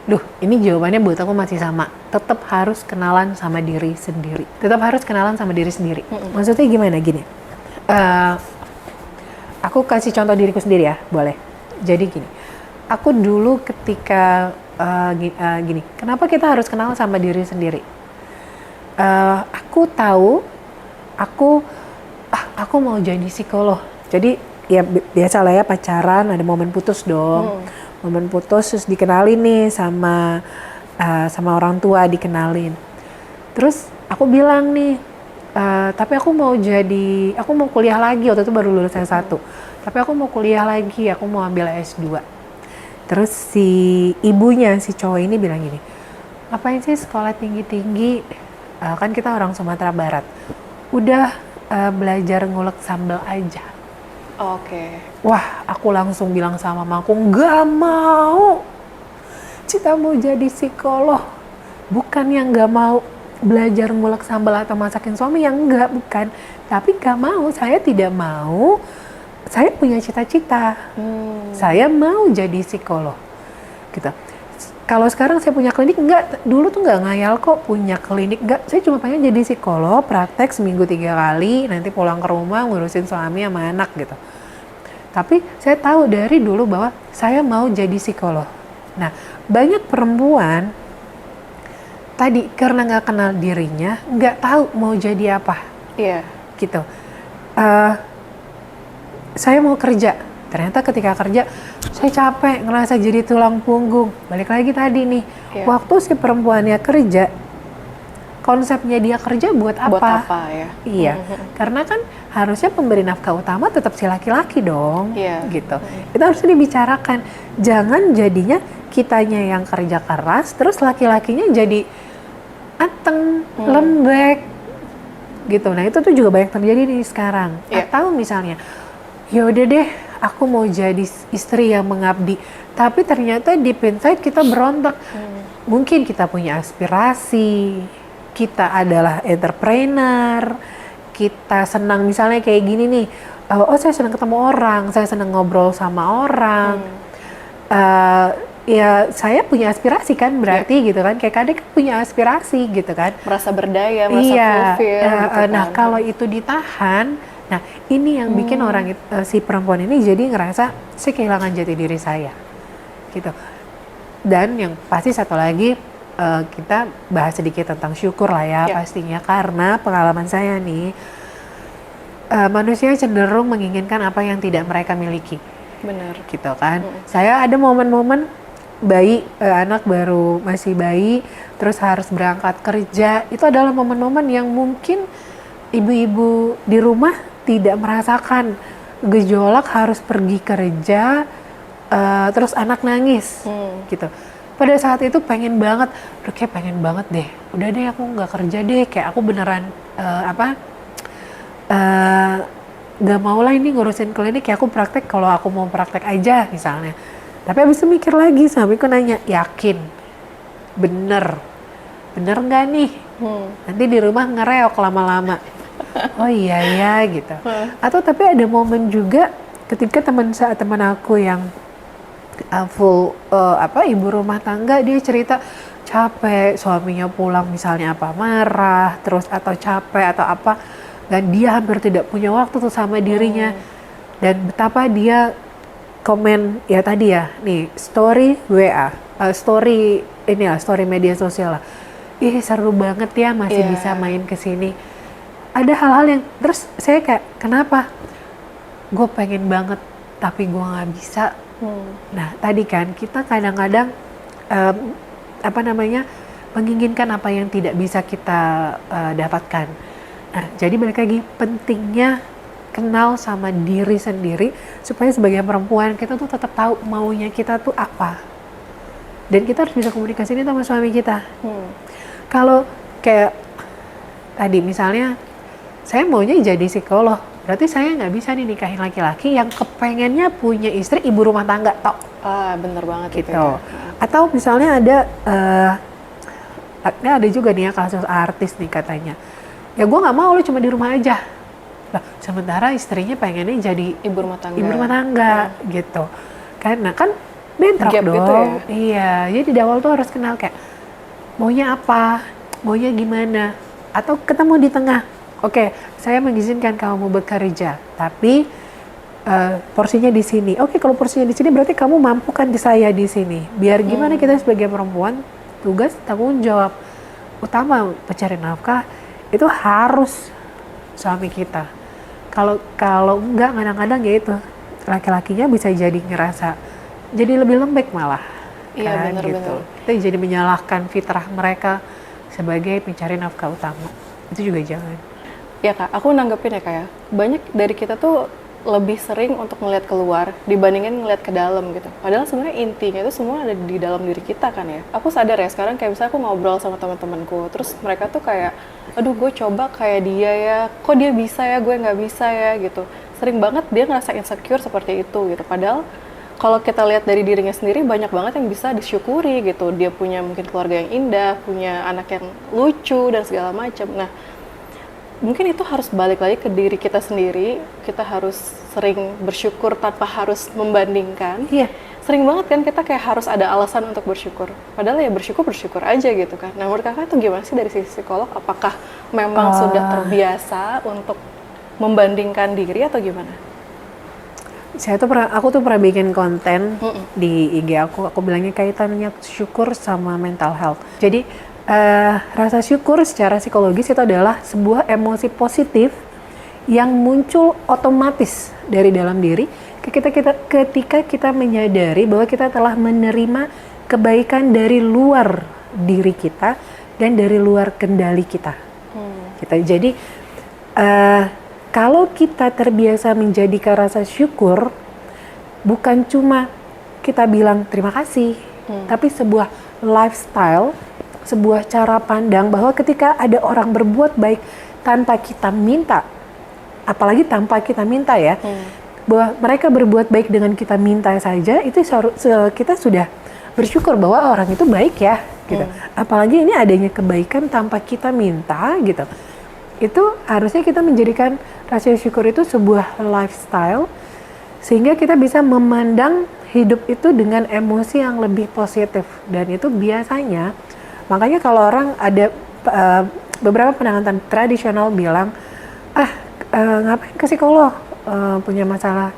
Duh, ini jawabannya buat aku masih sama. Tetap harus kenalan sama diri sendiri. Tetap harus kenalan sama diri sendiri. Maksudnya gimana? Gini, aku kasih contoh diriku sendiri ya, boleh. Jadi gini, aku dulu ketika gini, kenapa kita harus kenal sama diri sendiri? Aku tahu, aku mau jadi psikolog. Jadi ya biasa lah ya pacaran, ada momen putus dong. Momen putus terus dikenalin nih sama orang tua, dikenalin. Terus aku bilang nih, tapi aku mau kuliah lagi, waktu itu baru lulus S1. Tapi aku mau kuliah lagi, aku mau ambil S2. Terus si ibunya, si cowok ini bilang gini, ngapain sih sekolah tinggi-tinggi, kan kita orang Sumatera Barat, udah belajar ngulek sambal aja. Oke. Wah, aku langsung bilang sama mamaku, nggak mau. Cita mau jadi psikolog, bukan yang nggak mau belajar ngulek sambal atau masakin suami, yang enggak, bukan. Tapi nggak mau, saya tidak mau. Saya punya cita-cita, saya mau jadi psikolog, gitu. Kalau sekarang saya punya klinik, enggak, dulu tuh nggak ngayal kok punya klinik, enggak. Saya cuma pengen jadi psikolog, praktek seminggu 3 kali, nanti pulang ke rumah ngurusin suami sama anak gitu. Tapi saya tahu dari dulu bahwa saya mau jadi psikolog. Nah, banyak perempuan tadi karena nggak kenal dirinya, nggak tahu mau jadi apa, gitu. Saya mau kerja, ternyata ketika kerja saya capek, ngerasa jadi tulang punggung. Balik lagi tadi nih, waktu si perempuannya kerja, konsepnya dia kerja buat apa? Buat apa ya? Iya, karena kan harusnya pemberi nafkah utama tetap si laki-laki dong, gitu. Itu harusnya dibicarakan. Jangan jadinya kitanya yang kerja keras, terus laki-lakinya jadi anteng, lembek, gitu. Nah itu tuh juga banyak terjadi nih sekarang. Atau misalnya, ya udah deh, aku mau jadi istri yang mengabdi, tapi ternyata deep inside kita berontak. Mungkin kita punya aspirasi, kita adalah entrepreneur, kita senang misalnya kayak gini nih, saya senang ketemu orang, saya senang ngobrol sama orang, ya saya punya aspirasi kan berarti gitu kan, kayak kadek kan punya aspirasi gitu kan, merasa berdaya, merasa fulfill gitu kan. Nah kalau itu ditahan, nah ini yang bikin orang si perempuan ini jadi ngerasa saya kehilangan jati diri saya gitu. Dan yang pasti satu lagi, kita bahas sedikit tentang syukur lah ya, pastinya, karena pengalaman saya nih, manusia cenderung menginginkan apa yang tidak mereka miliki. Benar. Gitu kan. Saya ada momen-momen bayi, anak baru masih bayi, terus harus berangkat kerja. Itu adalah momen-momen yang mungkin ibu-ibu di rumah tidak merasakan gejolak harus pergi kerja, terus anak nangis, gitu. Pada saat itu pengen banget, kayak pengen banget deh, udah deh aku nggak kerja deh, kayak aku beneran nggak mau lah ini ngurusin klinik, kayak aku praktek kalau aku mau praktek aja misalnya. Tapi abis itu mikir lagi, suamiku nanya, yakin? Bener nggak nih? Nanti di rumah ngereok lama-lama. Oh iya ya gitu. Atau tapi ada momen juga ketika teman aku yang full ibu rumah tangga, dia cerita capek, suaminya pulang misalnya marah terus atau capek atau apa, dan dia hampir tidak punya waktu tuh sama dirinya. Dan betapa dia komen ya tadi ya nih, story WA, story media sosial lah, ih seru banget ya masih bisa main ke sini. ada hal-hal yang terus saya kayak kenapa gue pengen banget tapi gue nggak bisa. Nah tadi kan kita kadang-kadang apa namanya menginginkan apa yang tidak bisa kita dapatkan. Nah jadi balik lagi pentingnya kenal sama diri sendiri supaya sebagai perempuan kita tuh tetap tahu maunya kita tuh apa, dan kita harus bisa komunikasi ini sama suami kita. Kalau kayak tadi misalnya saya maunya jadi psikolog, berarti saya nggak bisa nih nikahin laki-laki yang kepengennya punya istri ibu rumah tangga tok. Bener banget Gitu. itu ya. Atau misalnya ada juga nih ya kasus artis nih katanya, ya gue nggak mau lu cuma di rumah aja. Lah, sementara istrinya pengennya jadi Ibu rumah tangga. ibu rumah tangga gitu. Karena kan bentrok Gap dong. gitu ya? Iya, jadi di awal tuh harus kenal kayak maunya apa, maunya gimana, atau ketemu di tengah. Oke, saya mengizinkan kamu bekerja, tapi porsinya di sini. Oke, kalau porsinya di sini berarti kamu mampu kan di saya di sini. Biar gimana kita sebagai perempuan, tugas tanggung jawab utama pencari nafkah itu harus suami kita. Kalau enggak kadang-kadang ya itu laki-lakinya bisa jadi ngerasa jadi lebih lembek malah. Iya, kan, benar-benar. Kita jadi menyalahkan fitrah mereka sebagai pencari nafkah utama. Itu juga jangan. Ya Kak, aku nanggepin ya Kak ya, banyak dari kita tuh lebih sering untuk ngelihat keluar dibandingin ngelihat ke dalam gitu. Padahal sebenarnya intinya itu semua ada di dalam diri kita kan ya. Aku sadar ya sekarang kayak misalnya aku ngobrol sama teman-temanku, terus mereka tuh kayak, aduh gue coba kayak dia ya, kok dia bisa ya, gue nggak bisa ya gitu. Sering banget dia ngerasa insecure seperti itu gitu. Padahal kalau kita lihat dari dirinya sendiri banyak banget yang bisa disyukuri gitu. Dia punya mungkin keluarga yang indah, punya anak yang lucu dan segala macam. Nah, mungkin itu harus balik lagi ke diri kita sendiri. Kita harus sering bersyukur tanpa harus membandingkan. Iya. Sering banget kan kita kayak harus ada alasan untuk bersyukur. Padahal ya bersyukur aja gitu kan. Nah menurut kakak itu gimana sih dari sisi psikolog? Apakah memang sudah terbiasa untuk membandingkan diri atau gimana? Aku tuh pernah bikin konten di IG aku bilangnya kaitannya syukur sama mental health. Jadi rasa syukur secara psikologis itu adalah sebuah emosi positif yang muncul otomatis dari dalam diri ketika kita menyadari bahwa kita telah menerima kebaikan dari luar diri kita dan dari luar kendali kita. Jadi kalau kita terbiasa menjadikan rasa syukur bukan cuma kita bilang terima kasih, tapi sebuah lifestyle, sebuah cara pandang bahwa ketika ada orang berbuat baik tanpa kita minta, apalagi tanpa kita minta ya, bahwa mereka berbuat baik dengan kita minta saja, itu kita sudah bersyukur bahwa orang itu baik ya, gitu. Apalagi ini adanya kebaikan tanpa kita minta, gitu. Itu harusnya kita menjadikan rasa syukur itu sebuah lifestyle, sehingga kita bisa memandang hidup itu dengan emosi yang lebih positif. Dan itu biasanya, makanya kalau orang ada beberapa penanganan tradisional bilang, ngapain ke psikolog, punya masalah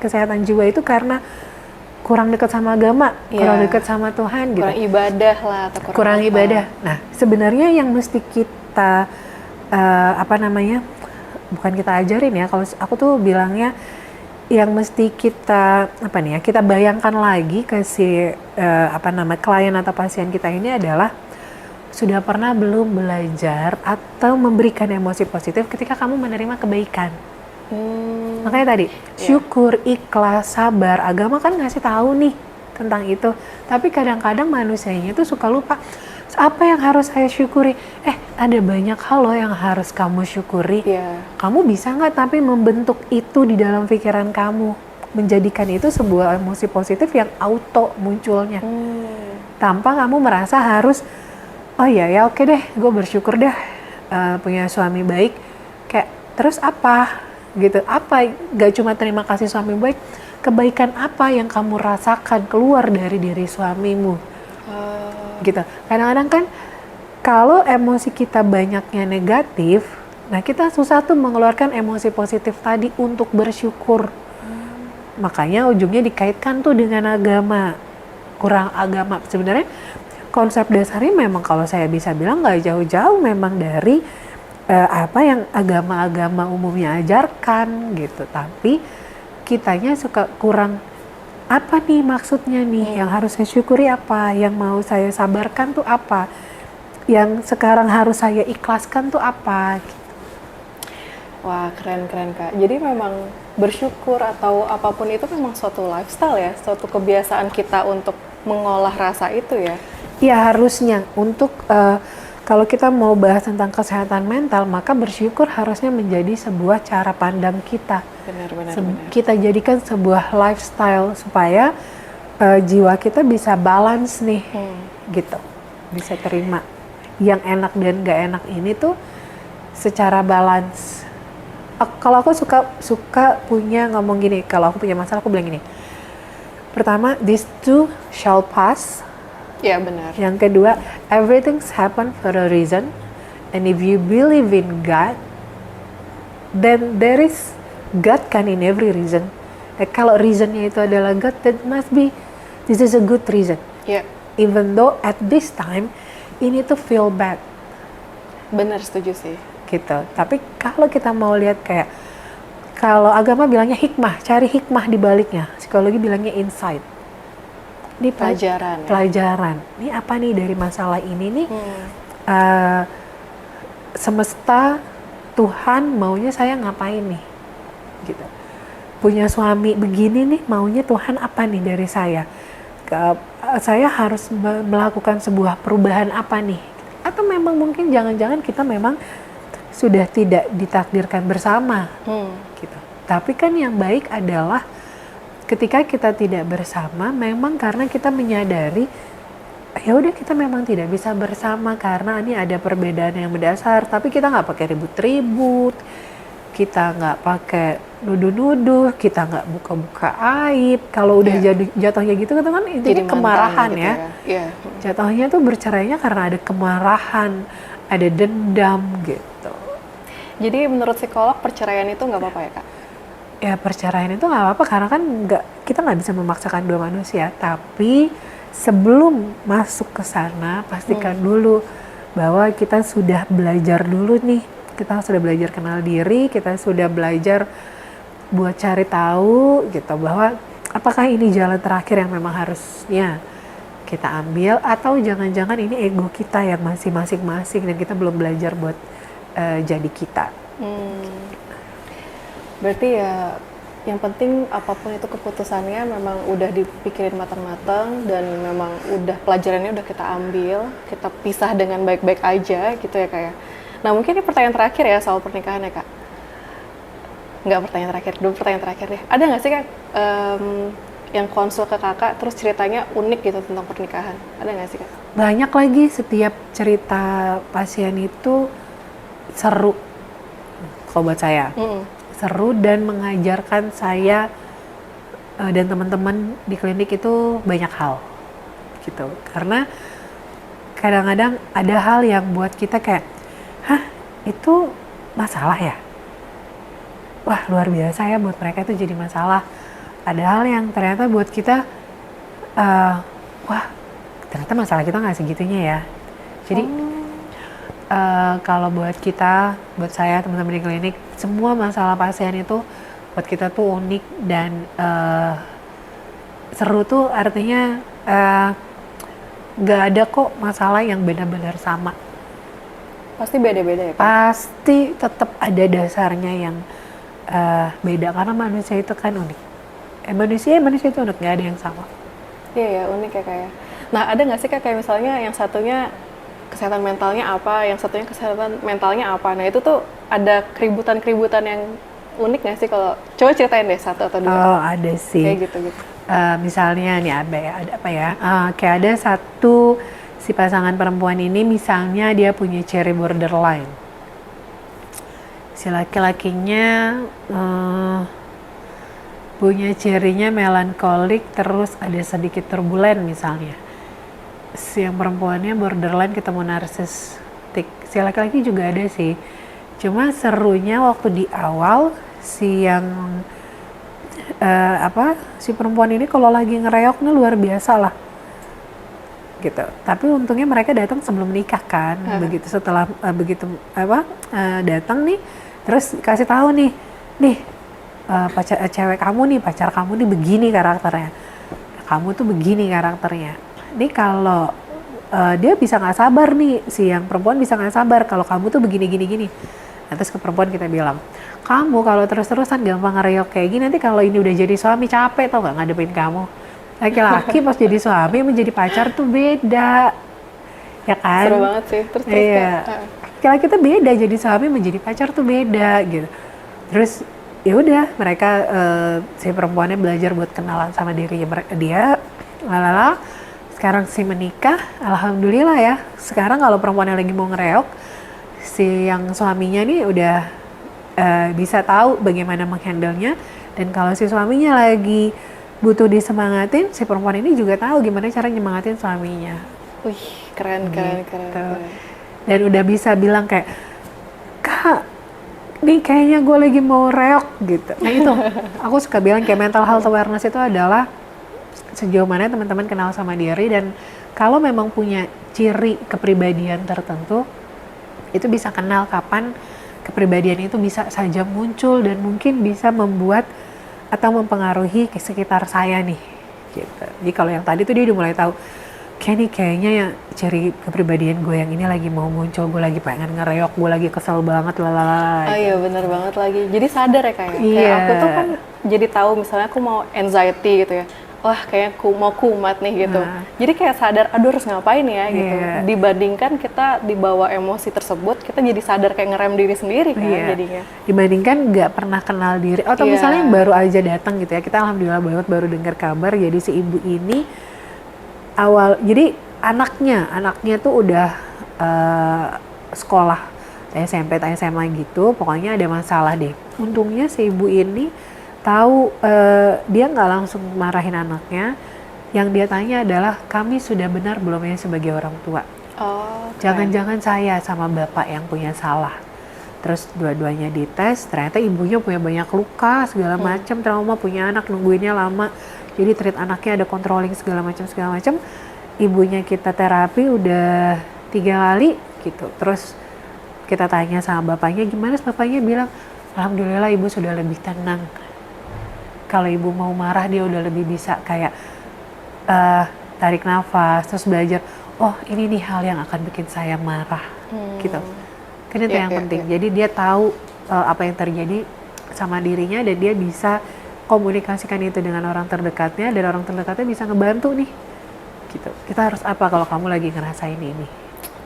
kesehatan jiwa itu karena kurang dekat sama agama, kurang dekat sama Tuhan, gitu. Kurang ibadah lah atau kurang ibadah. Nah, sebenarnya yang mesti kita bukan kita ajarin ya, kalau aku tuh bilangnya yang mesti kita kita bayangkan lagi ke si klien atau pasien kita ini adalah sudah pernah belum belajar atau memberikan emosi positif ketika kamu menerima kebaikan. Makanya tadi syukur, ikhlas, sabar. Agama kan ngasih tahu nih tentang itu, tapi kadang-kadang manusianya itu suka lupa apa yang harus saya syukuri. Ada banyak hal loh yang harus kamu syukuri. Kamu bisa nggak tapi membentuk itu di dalam pikiran kamu, menjadikan itu sebuah emosi positif yang auto munculnya, tanpa kamu merasa harus oke deh, gue bersyukur deh punya suami baik. Kayak terus apa gitu, gak cuma terima kasih suami baik, kebaikan apa yang kamu rasakan keluar dari diri suamimu, gitu. Kadang-kadang kan kalau emosi kita banyaknya negatif, nah kita susah tuh mengeluarkan emosi positif tadi untuk bersyukur. Makanya ujungnya dikaitkan tuh dengan agama, kurang agama. Sebenarnya konsep dasarnya memang kalau saya bisa bilang gak jauh-jauh memang dari apa yang agama-agama umumnya ajarkan gitu. Tapi kitanya suka kurang, apa nih maksudnya nih, yang harus saya syukuri apa, yang mau saya sabarkan tuh apa, yang sekarang harus saya ikhlaskan tuh apa. Wah, keren-keren Kak. Jadi memang bersyukur atau apapun itu memang suatu lifestyle ya, suatu kebiasaan kita untuk mengolah rasa itu ya. Ya harusnya untuk kalau kita mau bahas tentang kesehatan mental, maka bersyukur harusnya menjadi sebuah cara pandang kita. Benar. Kita jadikan sebuah lifestyle supaya jiwa kita bisa balance nih, gitu, bisa terima yang enak dan gak enak ini tuh secara balance. Kalau aku suka punya ngomong gini, kalau aku punya masalah aku bilang gini. Pertama, this too shall pass. Ya benar. Yang kedua, everything's happen for a reason. And if you believe in God, then there is God kan in every reason. Kalau reasonnya itu adalah God, that must be, this is a good reason. Ya. Even though at this time, ini tuh feel bad. Benar, setuju sih. Gitu. Tapi kalau kita mau lihat kayak, kalau agama bilangnya hikmah, cari hikmah di baliknya. Psikologi bilangnya insight. Ini Pelajaran. Pelajaran. Ini apa nih dari masalah ini nih? Semesta, Tuhan maunya saya ngapain nih? Gitu. Punya suami begini nih, maunya Tuhan apa nih dari saya? Saya harus melakukan sebuah perubahan apa nih? Atau memang mungkin jangan-jangan kita memang sudah tidak ditakdirkan bersama, gitu. Tapi kan yang baik adalah ketika kita tidak bersama, memang karena kita menyadari, ya udah kita memang tidak bisa bersama karena ini ada perbedaan yang mendasar. Tapi kita nggak pakai ribut-ribut, kita nggak pakai nuduh-nuduh, kita nggak buka-buka aib. Kalau udah jatuhnya gitu kan intinya kemarahan gitu ya. Jatuhnya tuh bercerainya karena ada kemarahan, ada dendam gitu. Jadi menurut psikolog perceraian itu nggak apa-apa ya Kak? Ya perceraian itu nggak apa-apa karena kan kita nggak bisa memaksakan dua manusia. Tapi sebelum masuk ke sana pastikan dulu bahwa kita sudah belajar dulu nih. Kita sudah belajar kenal diri, kita sudah belajar buat cari tahu gitu bahwa apakah ini jalan terakhir yang memang harusnya kita ambil atau jangan-jangan ini ego kita yang masih masing-masing dan kita belum belajar buat jadi kita. Berarti ya yang penting apapun itu keputusannya memang udah dipikirin matang-matang dan memang udah pelajarannya udah kita ambil, kita pisah dengan baik-baik aja gitu ya Kak ya. Nah mungkin ini pertanyaan terakhir ya soal pernikahan ya Kak. Nggak pertanyaan terakhir, dua pertanyaan terakhir deh. Ada nggak sih Kak yang konsul ke Kakak terus ceritanya unik gitu tentang pernikahan? Ada nggak sih Kak? Banyak lagi, setiap cerita pasien itu seru kalau buat saya. Seru dan mengajarkan saya dan teman-teman di klinik itu banyak hal gitu. Karena kadang-kadang ada hal yang buat kita kayak, hah itu masalah ya? Wah luar biasa ya, buat mereka itu jadi masalah. Ada hal yang ternyata buat kita, wah ternyata masalah kita nggak segitunya ya. Jadi kalau buat kita, buat saya, teman-teman di klinik, semua masalah pasien itu buat kita tuh unik dan seru tuh artinya gak ada kok masalah yang benar-benar sama. Pasti beda-beda ya Kak? Pasti tetap ada dasarnya yang beda karena manusia itu kan unik. Manusia itu unik, gak ada yang sama. Iya ya, unik ya Kak ya. Nah ada nggak sih Kak kayak misalnya yang satunya kesehatan mentalnya apa, yang satunya kesehatan mentalnya apa. Nah itu tuh ada keributan-keributan yang unik nggak sih kalau, coba ceritain deh satu atau dua. Oh ada sih. Kayak gitu-gitu. Misalnya nih ada apa ya, kayak ada satu, si pasangan perempuan ini misalnya dia punya ciri borderline. Si laki-lakinya punya cirinya melankolik terus ada sedikit turbulen misalnya. Si yang perempuannya borderline ketemu narsistik. Si laki-laki juga ada sih. Cuma serunya waktu di awal si yang si perempuan ini kalau lagi ngereoknya luar biasa lah. gitu. Tapi untungnya mereka datang sebelum menikah kan. Begitu setelah datang nih, terus kasih tahu nih cewek kamu nih, pacar kamu nih begini karakternya. Kamu tuh begini karakternya. Nih kalau dia bisa nggak sabar nih, si yang perempuan bisa nggak sabar kalau kamu tuh begini gini gini. Nah, terus ke perempuan kita bilang, kamu kalau terus-terusan gampang ngereok kayak gini, nanti kalau ini udah jadi suami capek tau nggak ngadepin kamu. Laki-laki pas jadi suami menjadi pacar tuh beda, ya kan? Seru banget sih. Terus Iya. Laki-laki tuh beda, jadi suami menjadi pacar tuh beda gitu. Terus ya udah mereka si perempuannya belajar buat kenalan sama diri dia, lalala. Sekarang si menikah, alhamdulillah ya. Sekarang kalau perempuannya lagi mau ngereok, si yang suaminya nih udah bisa tahu bagaimana menghandle-nya. Dan kalau si suaminya lagi butuh disemangatin, si perempuan ini juga tahu gimana cara nyemangatin suaminya. Wih, keren. Dan udah bisa bilang kayak, Kak, nih kayaknya gue lagi mau reok gitu. Nah itu, aku suka bilang kayak mental health awareness itu adalah sejauh mana teman-teman kenal sama diri, dan kalau memang punya ciri kepribadian tertentu, itu bisa kenal kapan kepribadian itu bisa saja muncul dan mungkin bisa membuat atau mempengaruhi ke sekitar saya nih gitu. Jadi kalau yang tadi tuh dia udah mulai tahu, kayaknya ya ciri kepribadian gue yang ini lagi mau muncul, gue lagi pengen ngereok, gue lagi kesel banget lalala. Oh iya, bener banget lagi. Jadi sadar ya kayak aku tuh kan jadi tahu misalnya aku mau anxiety gitu ya. Wah, kayaknya mau kumat nih gitu. Jadi kayak sadar, aduh harus ngapain ya gitu. Dibandingkan kita dibawa emosi tersebut, kita jadi sadar kayak ngerem diri sendiri kan jadinya. Dibandingkan nggak pernah kenal diri. Atau misalnya yang baru aja datang gitu ya. Kita alhamdulillah banget baru dengar kabar. Jadi si ibu ini jadi anaknya tuh udah sekolah SMP atau SMA gitu. Pokoknya ada masalah deh. Untungnya si ibu ini tahu, dia nggak langsung marahin anaknya. Yang dia tanya adalah, kami sudah benar belum ya sebagai orang tua? Jangan-jangan saya sama bapak yang punya salah. Terus dua-duanya dites, ternyata ibunya punya banyak luka segala macam, trauma, punya anak, nungguinnya lama, jadi treat anaknya ada controlling segala macam. Ibunya kita terapi udah 3 kali gitu. Terus kita tanya sama bapaknya, gimana? Bapaknya bilang, alhamdulillah ibu sudah lebih tenang. Kalau ibu mau marah, dia udah lebih bisa kayak tarik nafas, terus belajar, oh ini nih hal yang akan bikin saya marah, gitu. Kan itu yang penting. Jadi dia tahu apa yang terjadi sama dirinya, dan dia bisa komunikasikan itu dengan orang terdekatnya, dan orang terdekatnya bisa ngebantu nih, gitu. Kita harus apa kalau kamu lagi ngerasain ini?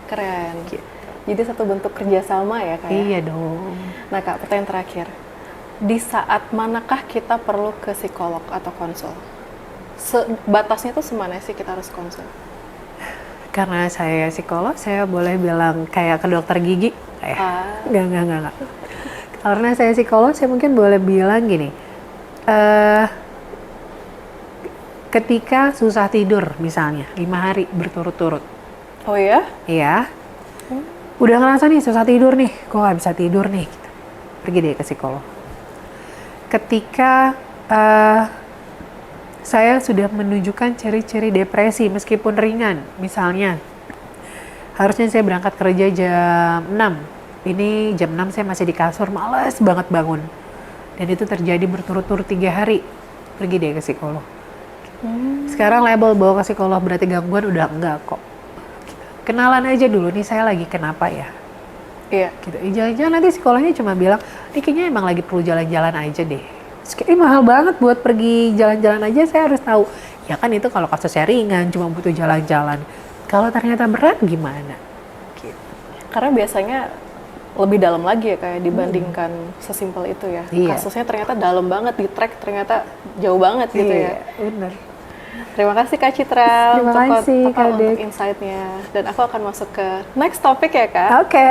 Keren. Gitu. Jadi satu bentuk kerjasama ya Kak? Iya dong. Nah Kak, pertanyaan terakhir. Di saat manakah kita perlu ke psikolog atau konsul? Batasnya tuh semana sih kita harus konsul? Karena saya psikolog, saya boleh bilang kayak ke dokter gigi? Enggak. Karena saya psikolog, saya mungkin boleh bilang gini, ketika susah tidur misalnya 5 hari berturut-turut. Oh ya? Iya. Udah ngerasa nih susah tidur nih, kok gak bisa tidur nih, gitu. Pergi deh ke psikolog. Ketika saya sudah menunjukkan ciri-ciri depresi meskipun ringan, misalnya harusnya saya berangkat kerja jam 6, ini jam 6 saya masih di kasur, males banget bangun, dan itu terjadi berturut-turut 3 hari, pergi deh ke psikolog. Sekarang label bawa ke psikolog berarti gangguan, udah enggak kok. Kenalan aja dulu, nih saya lagi kenapa ya. Iya. Gitu. Jangan-jangan nanti psikolognya cuma bilang, ini kayaknya emang lagi perlu jalan-jalan aja deh. Mahal banget buat pergi jalan-jalan aja, saya harus tahu. Ya kan itu kalau kasusnya ringan, cuma butuh jalan-jalan. Kalau ternyata berat gimana? Gitu. Karena biasanya lebih dalam lagi ya kayak dibandingkan sesimpel itu ya. Iya. Kasusnya ternyata dalam banget, di track ternyata jauh banget gitu ya. Bener. Terima kasih Kak Citra untuk insight-nya. Dan aku akan masuk ke next topic ya Kak. Oke.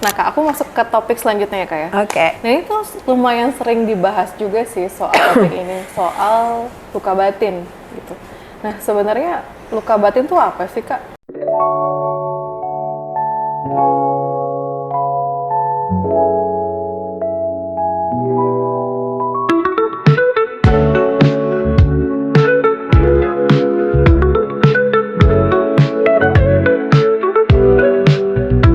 Nah Kak, aku masuk ke topik selanjutnya ya Kak ya. Oke. Nah ini tuh lumayan sering dibahas juga sih soal topik ini, soal luka batin gitu. Nah sebenarnya luka batin tuh apa sih Kak?